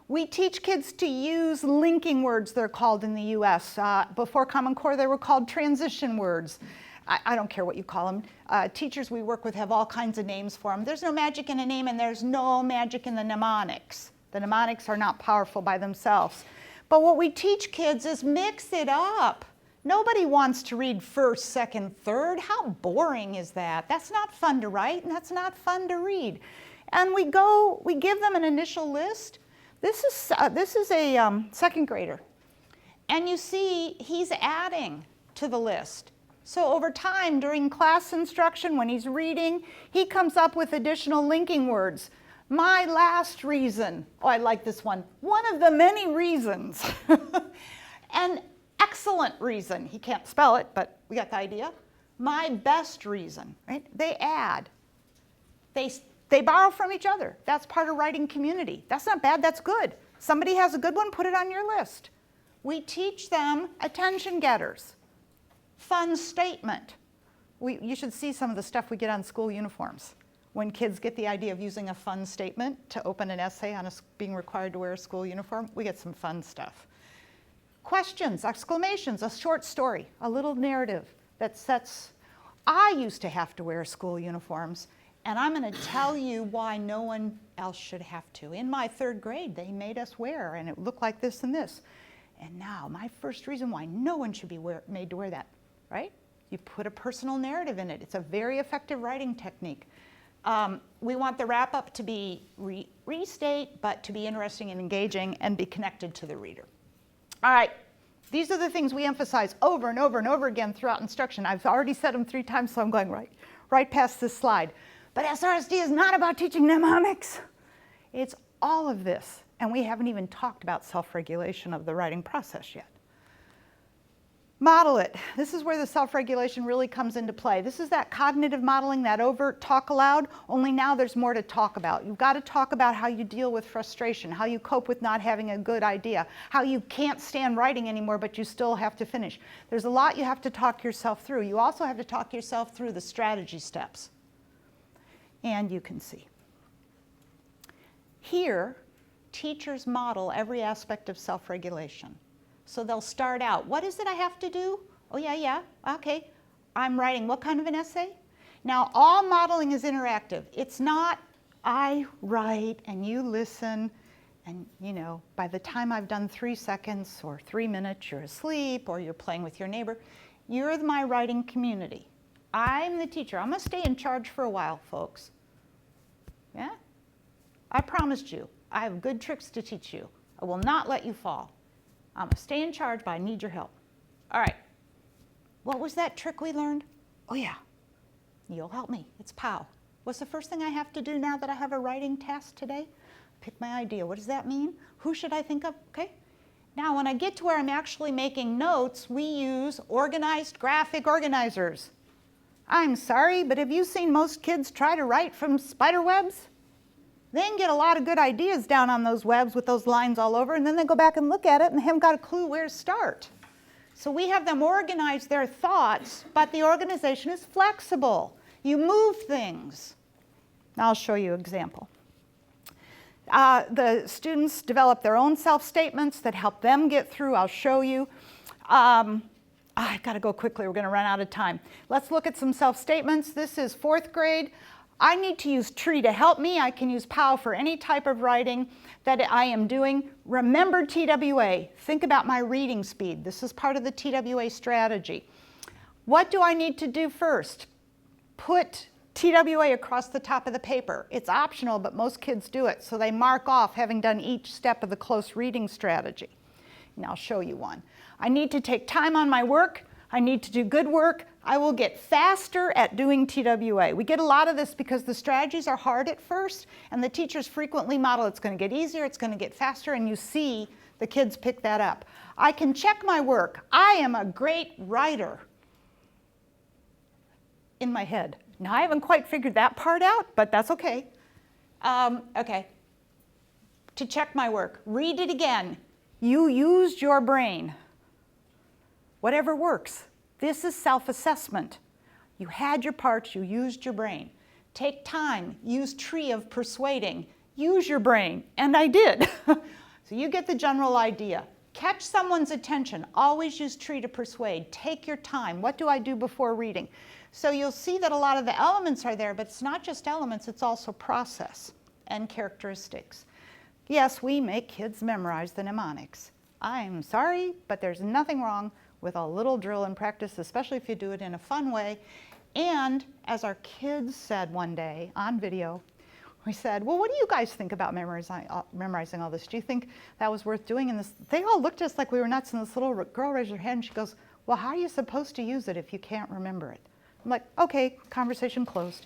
We teach kids to use linking words, they're called in the US. Before Common Core, they were called transition words. I don't care what you call them. Teachers we work with have all kinds of names for them. There's no magic in a name, and there's no magic in the mnemonics. The mnemonics are not powerful by themselves. But what we teach kids is mix it up. Nobody wants to read first, second, third. How boring is that? That's not fun to write, and that's not fun to read. And we give them an initial list. This is a second grader. And you see he's adding to the list. So over time, during class instruction, when he's reading, he comes up with additional linking words. My last reason. Oh, I like this one. One of the many reasons. An excellent reason. He can't spell it, but we got the idea. My best reason, right? They add. They borrow from each other. That's part of writing community. That's not bad, that's good. Somebody has a good one, put it on your list. We teach them attention getters. Fun statement. You should see some of the stuff we get on school uniforms. When kids get the idea of using a fun statement to open an essay on being required to wear a school uniform, we get some fun stuff. Questions, exclamations, a short story, a little narrative that sets, I used to have to wear school uniforms, and I'm going to tell you why no one else should have to. In my third grade, they made us wear, and it looked like this and this. And now, my first reason why no one should be made to wear that, right? You put a personal narrative in it. It's a very effective writing technique. We want the wrap-up to be restate, but to be interesting and engaging and be connected to the reader. All right, these are the things we emphasize over and over and over again throughout instruction. I've already said them 3 times, so I'm going right past this slide. But SRSD is not about teaching mnemonics. It's all of this. And we haven't even talked about self-regulation of the writing process yet. Model it. This is where the self-regulation really comes into play. This is that cognitive modeling, that overt talk aloud, only now there's more to talk about. You've got to talk about how you deal with frustration, how you cope with not having a good idea, how you can't stand writing anymore, but you still have to finish. There's a lot you have to talk yourself through. You also have to talk yourself through the strategy steps. And you can see. Here, teachers model every aspect of self-regulation. So they'll start out, what is it I have to do? Oh, yeah, okay. I'm writing what kind of an essay? Now, all modeling is interactive. It's not I write and you listen and, you know, by the time I've done 3 seconds or 3 minutes, you're asleep or you're playing with your neighbor. You're my writing community. I'm the teacher. I'm going to stay in charge for a while, folks. Yeah? I promised you. I have good tricks to teach you. I will not let you fall. I'm going to stay in charge, but I need your help. All right. What was that trick we learned? Oh, yeah. You'll help me. It's POW. What's the first thing I have to do now that I have a writing task today? Pick my idea. What does that mean? Who should I think of? Okay. Now, when I get to where I'm actually making notes, we use organized graphic organizers. I'm sorry, but have you seen most kids try to write from spider webs? They can get a lot of good ideas down on those webs with those lines all over, and then they go back and look at it and they haven't got a clue where to start. So we have them organize their thoughts, but the organization is flexible. You move things. Now I'll show you an example. The students develop their own self-statements that help them get through. I'll show you. I've got to go quickly. We're going to run out of time. Let's look at some self-statements. This is 4th grade. I need to use tree to help me. I can use POW for any type of writing that I am doing. Remember TWA. Think about my reading speed. This is part of the TWA strategy. What do I need to do first? Put TWA across the top of the paper. It's optional, but most kids do it. So they mark off having done each step of the close reading strategy. And I'll show you one. I need to take time on my work. I need to do good work. I will get faster at doing TWA. We get a lot of this because the strategies are hard at first, and the teachers frequently model it's going to get easier, it's going to get faster, and you see the kids pick that up. I can check my work. I am a great writer in my head. Now, I haven't quite figured that part out, but that's okay. Okay. To check my work, read it again. You used your brain. Whatever works. This is self-assessment. You had your parts, you used your brain. Take time, use tree of persuading, use your brain, and I did. So you get the general idea. Catch someone's attention, always use tree to persuade. Take your time, what do I do before reading? So you'll see that a lot of the elements are there, but it's not just elements, it's also process and characteristics. Yes, we make kids memorize the mnemonics. I'm sorry, but there's nothing wrong with a little drill and practice, especially if you do it in a fun way. And as our kids said one day on video, we said, well, what do you guys think about memorizing all this? Do you think that was worth doing? And they all looked at us like we were nuts, and this little girl raised her hand and she goes, well, how are you supposed to use it if you can't remember it? I'm like, okay, conversation closed.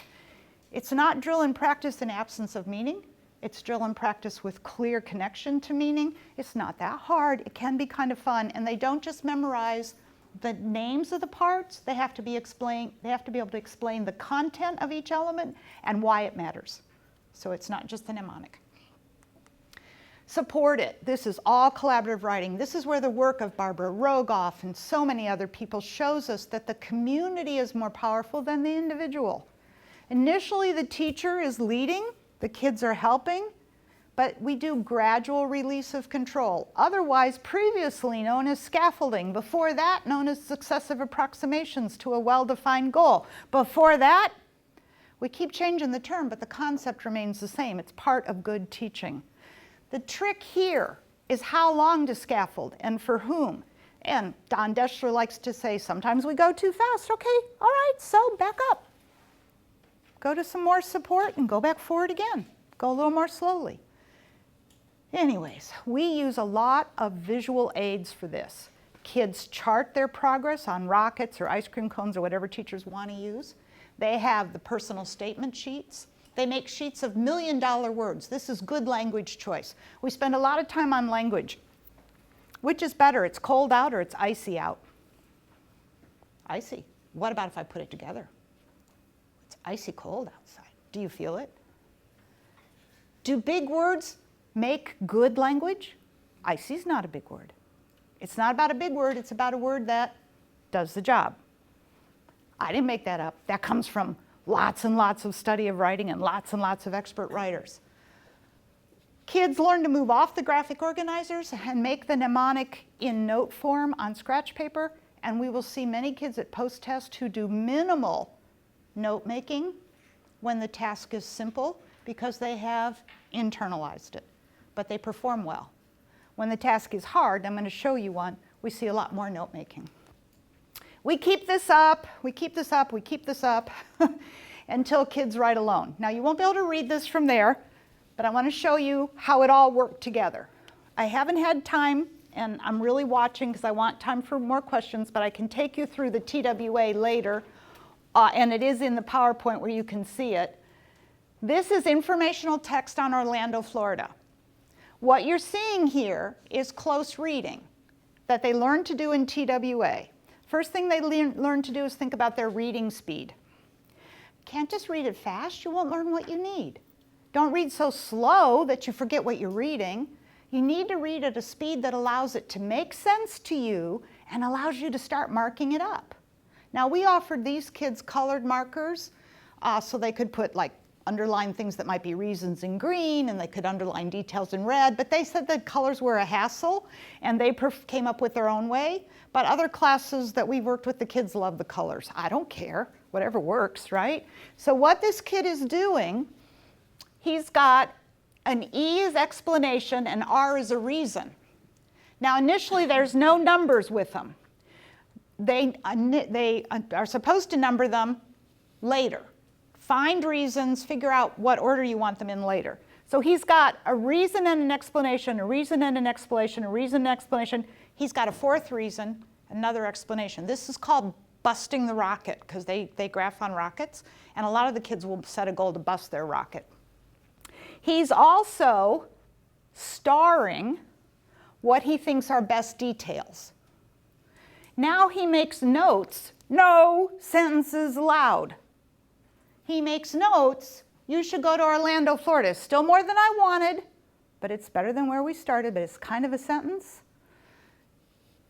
It's not drill and practice in absence of meaning. It's drill and practice with clear connection to meaning. It's not that hard. It can be kind of fun. And they don't just memorize the names of the parts. They have to be able to explain the content of each element and why it matters. So it's not just the mnemonic. Support it. This is all collaborative writing. This is where the work of Barbara Rogoff and so many other people shows us that the community is more powerful than the individual. Initially, the teacher is leading. The kids are helping, but we do gradual release of control, otherwise previously known as scaffolding, before that known as successive approximations to a well-defined goal. Before that, we keep changing the term, but the concept remains the same. It's part of good teaching. The trick here is how long to scaffold and for whom. And Don Deschler likes to say, sometimes we go too fast. Okay, all right, so back up. Go to some more support and go back forward again. Go a little more slowly. Anyways, we use a lot of visual aids for this. Kids chart their progress on rockets or ice cream cones or whatever teachers want to use. They have the personal statement sheets. They make sheets of million-dollar words. This is good language choice. We spend a lot of time on language. Which is better, it's cold out or it's icy out? Icy. What about if I put it together? It's icy cold outside. Do you feel it? Do big words make good language? Icy is not a big word. It's not about a big word, it's about a word that does the job. I didn't make that up. That comes from lots and lots of study of writing and lots of expert writers. Kids learn to move off the graphic organizers and make the mnemonic in note form on scratch paper, and we will see many kids at post-test who do minimal note making when the task is simple because they have internalized it, but they perform well. When the task is hard, I'm going to show you one, we see a lot more note making. We keep this up, we keep this up, we keep this up until kids write alone. Now you won't be able to read this from there, but I want to show you how it all worked together. I haven't had time, and I'm really watching because I want time for more questions, but I can take you through the TWA later, and it is in the PowerPoint where you can see it. This is informational text on Orlando, Florida. What you're seeing here is close reading that they learned to do in TWA. First thing they learn to do is think about their reading speed. Can't just read it fast, you won't learn what you need. Don't read so slow that you forget what you're reading. You need to read at a speed that allows it to make sense to you and allows you to start marking it up. Now we offered these kids colored markers so they could put underline things that might be reasons in green, and they could underline details in red, but they said that colors were a hassle, and they came up with their own way. But other classes that we've worked with, the kids love the colors. I don't care, whatever works, right? So what this kid is doing, he's got an E is explanation and R is a reason. Now initially there's no numbers with them. They are supposed to number them later. Find reasons, figure out what order you want them in later. So he's got a reason and an explanation, a reason and an explanation, a reason and an explanation. He's got a fourth reason, another explanation. This is called busting the rocket because they graph on rockets, and a lot of the kids will set a goal to bust their rocket. He's also starring what he thinks are best details. Now he makes notes, no sentences allowed. He makes notes, you should go to Orlando, Florida. Still more than I wanted, but it's better than where we started, but it's kind of a sentence.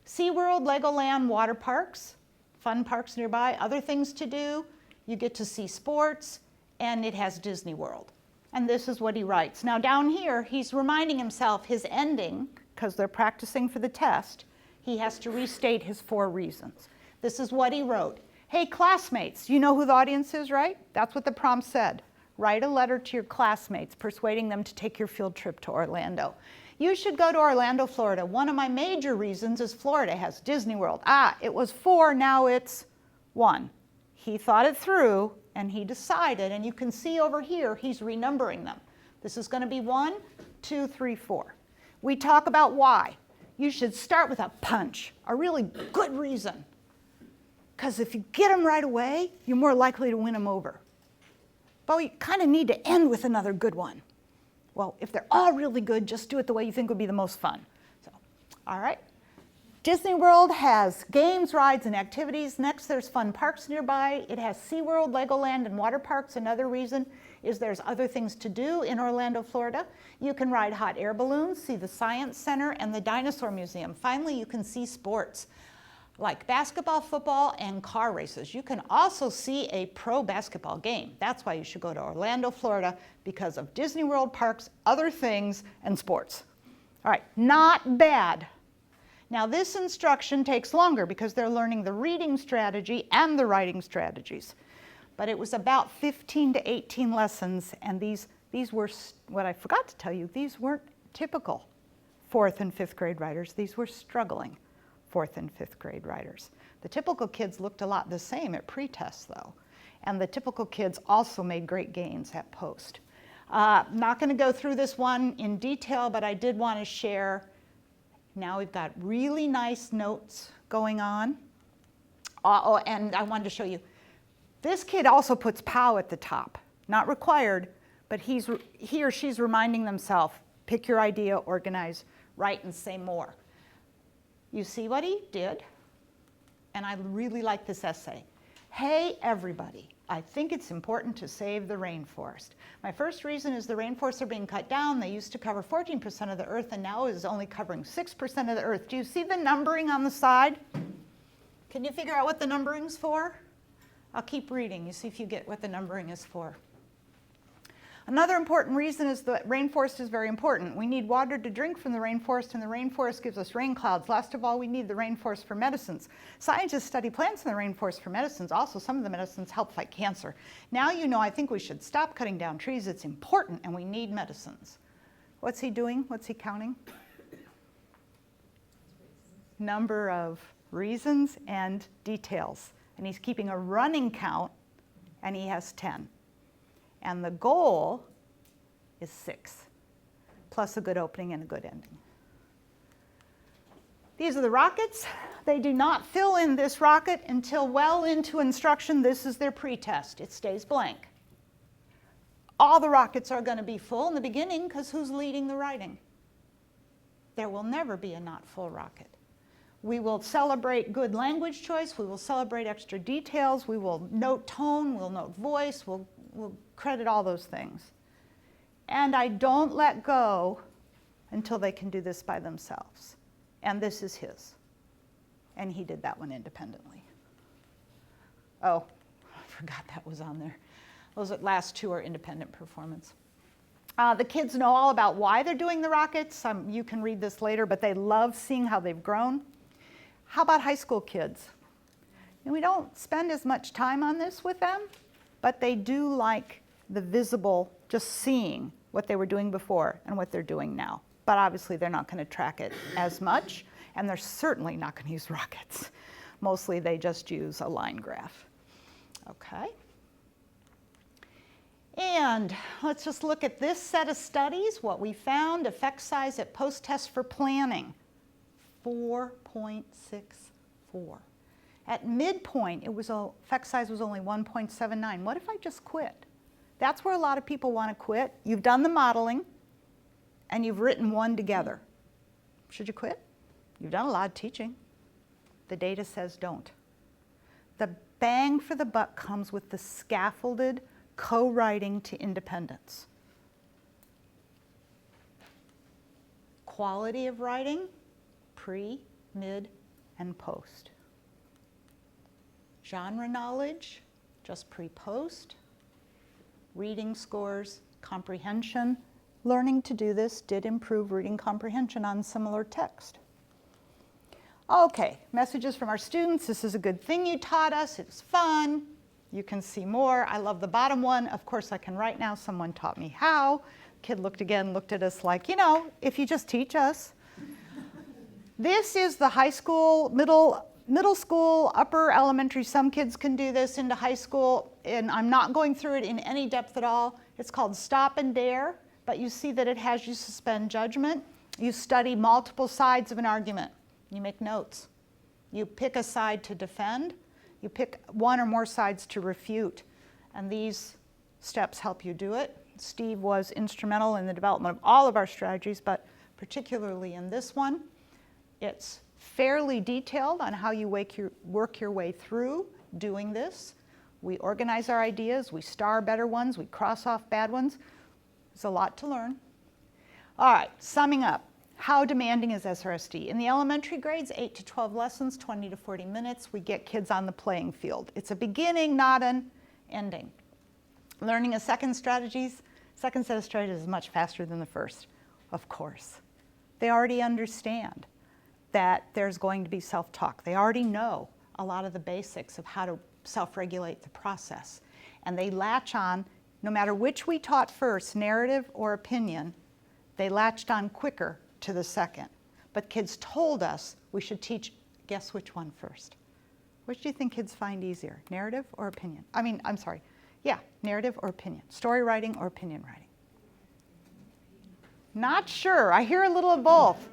SeaWorld, Legoland, water parks. fun parks nearby, other things to do. You get to see sports, and it has Disney World. And this is what he writes. Now down here, he's reminding himself his ending, because they're practicing for the test, he has to restate his 4 reasons. This is what he wrote. Hey classmates, you know who the audience is, right? That's what the prompt said. Write a letter to your classmates, persuading them to take your field trip to Orlando. You should go to Orlando, Florida. One of my major reasons is Florida has Disney World. It was 4, now it's 1. He thought it through and he decided, and you can see over here, he's renumbering them. This is going to be 1, 2, 3, 4. We talk about why. You should start with a punch, a really good reason. Because if you get them right away, you're more likely to win them over. But we kind of need to end with another good one. Well, if they're all really good, just do it the way you think would be the most fun. So, all right. Disney World has games, rides, and activities. Next, there's fun parks nearby. It has SeaWorld, Legoland, and water parks. Another reason is there's other things to do in Orlando, Florida. You can ride hot air balloons, see the Science Center, and the Dinosaur Museum. Finally, you can see sports like basketball, football, and car races. You can also see a pro basketball game. That's why you should go to Orlando, Florida, because of Disney World parks, other things, and sports. All right, not bad. Now this instruction takes longer because they're learning the reading strategy and the writing strategies. But it was about 15 to 18 lessons, and these were, what I forgot to tell you, these weren't typical 4th and 5th grade writers. These were struggling 4th and 5th grade writers. The typical kids looked a lot the same at pre-test though, and the typical kids also made great gains at post. Not going to go through this one in detail, but I did want to share. Now we've got really nice notes going on. And I wanted to show you, this kid also puts POW at the top. Not required, but he or she's reminding themselves, pick your idea, organize, write, and say more. You see what he did? And I really like this essay. Hey, everybody. I think it's important to save the rainforest. My first reason is the rainforests are being cut down. They used to cover 14% of the earth, and now is only covering 6% of the earth. Do you see the numbering on the side? Can you figure out what the numbering's for? I'll keep reading. You see if you get what the numbering is for. Another important reason is that rainforest is very important. We need water to drink from the rainforest, and the rainforest gives us rain clouds. Last of all, we need the rainforest for medicines. Scientists study plants in the rainforest for medicines. Also, some of the medicines help fight cancer. Now you know I think we should stop cutting down trees. It's important, and we need medicines. What's he doing? What's he counting? Number of reasons and details. And he's keeping a running count, and he has 10. And the goal is 6, plus a good opening and a good ending. These are the rockets. They do not fill in this rocket until well into instruction. This is their pretest. It stays blank. All the rockets are going to be full in the beginning because who's leading the writing? There will never be a not full rocket. We will celebrate good language choice. We will celebrate extra details. We will note tone. We'll note voice. We'll credit all those things. And I don't let go until they can do this by themselves. And this is his. And he did that one independently. Oh, I forgot that was on there. Those last 2 are independent performance. The kids know all about why they're doing the rockets. You can read this later, but they love seeing how they've grown. How about high school kids? And we don't spend as much time on this with them, but they do like the visible, just seeing what they were doing before and what they're doing now. But obviously they're not going to track it as much, and they're certainly not going to use rockets. Mostly they just use a line graph. Okay. And let's just look at this set of studies. What we found, effect size at post-test for planning, 4.64. At midpoint, effect size was only 1.79. What if I just quit? That's where a lot of people want to quit. You've done the modeling, and you've written one together. Should you quit? You've done a lot of teaching. The data says don't. The bang for the buck comes with the scaffolded co-writing to independence. Quality of writing, pre, mid, and post. genre knowledge, just pre-post, reading scores, comprehension. Learning to do this did improve reading comprehension on similar text. Okay, messages from our students. This is a good thing you taught us. It's fun. You can see more. I love the bottom one. Of course, I can write now. Someone taught me how. Kid looked at us like, you know, if you just teach us. This is the high school, middle school, upper elementary. Some kids can do this into high school, and I'm not going through it in any depth at all. It's called Stop and Dare, but you see that it has you suspend judgment. You study multiple sides of an argument. You make notes. You pick a side to defend. You pick one or more sides to refute. And these steps help you do it. Steve was instrumental in the development of all of our strategies, but particularly in this one. It's fairly detailed on how you work your way through doing this. We organize our ideas, we star better ones, we cross off bad ones. There's a lot to learn. All right, summing up. How demanding is SRSD? In the elementary grades, 8 to 12 lessons, 20 to 40 minutes. We get kids on the playing field. It's a beginning, not an ending. Learning a second set of strategies is much faster than the first, of course. They already understand that there's going to be self-talk. They already know a lot of the basics of how to self-regulate the process. And they latch on, no matter which we taught first, narrative or opinion, they latched on quicker to the second. But kids told us we should teach, guess which one first? Which do you think kids find easier, narrative or opinion? Narrative or opinion, story writing or opinion writing? Not sure, I hear a little of both.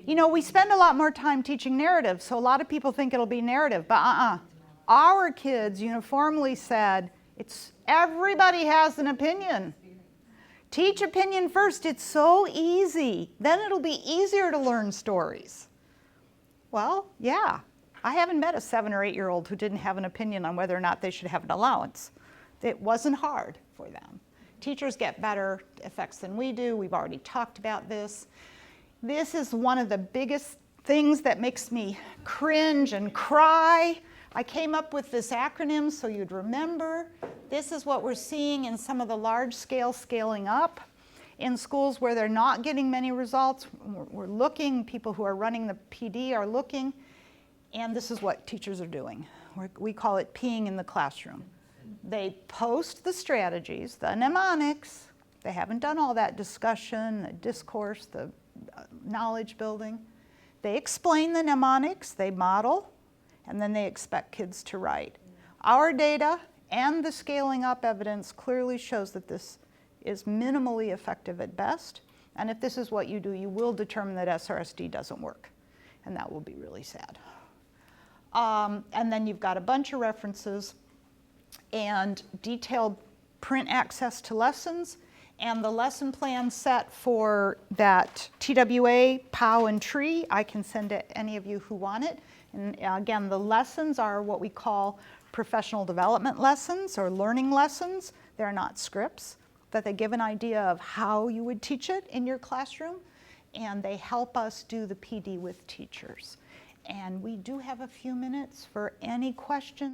You know, we spend a lot more time teaching narrative, so a lot of people think it'll be narrative, but Our kids uniformly said, everybody has an opinion. Teach opinion first, it's so easy. Then it'll be easier to learn stories. Well, yeah, I haven't met a 7 or 8-year-old who didn't have an opinion on whether or not they should have an allowance. It wasn't hard for them. Teachers get better effects than we do. We've already talked about this. This is one of the biggest things that makes me cringe and cry. I came up with this acronym so you'd remember. This is what we're seeing in some of the large-scale scaling up. In schools where they're not getting many results, we're looking, people who are running the PD are looking, and this is what teachers are doing. We call it peeing in the classroom. They post the strategies, the mnemonics. They haven't done all that discussion, the discourse, the knowledge building. They explain the mnemonics, they model, and then they expect kids to write. Our data and the scaling up evidence clearly shows that this is minimally effective at best, and if this is what you do, you will determine that SRSD doesn't work, and that will be really sad. And then you've got a bunch of references and detailed print access to lessons, and the lesson plan set for that TWA, POW, and TREE, I can send it to any of you who want it. And again, the lessons are what we call professional development lessons or learning lessons. They're not scripts, but they give an idea of how you would teach it in your classroom, and they help us do the PD with teachers. And we do have a few minutes for any questions.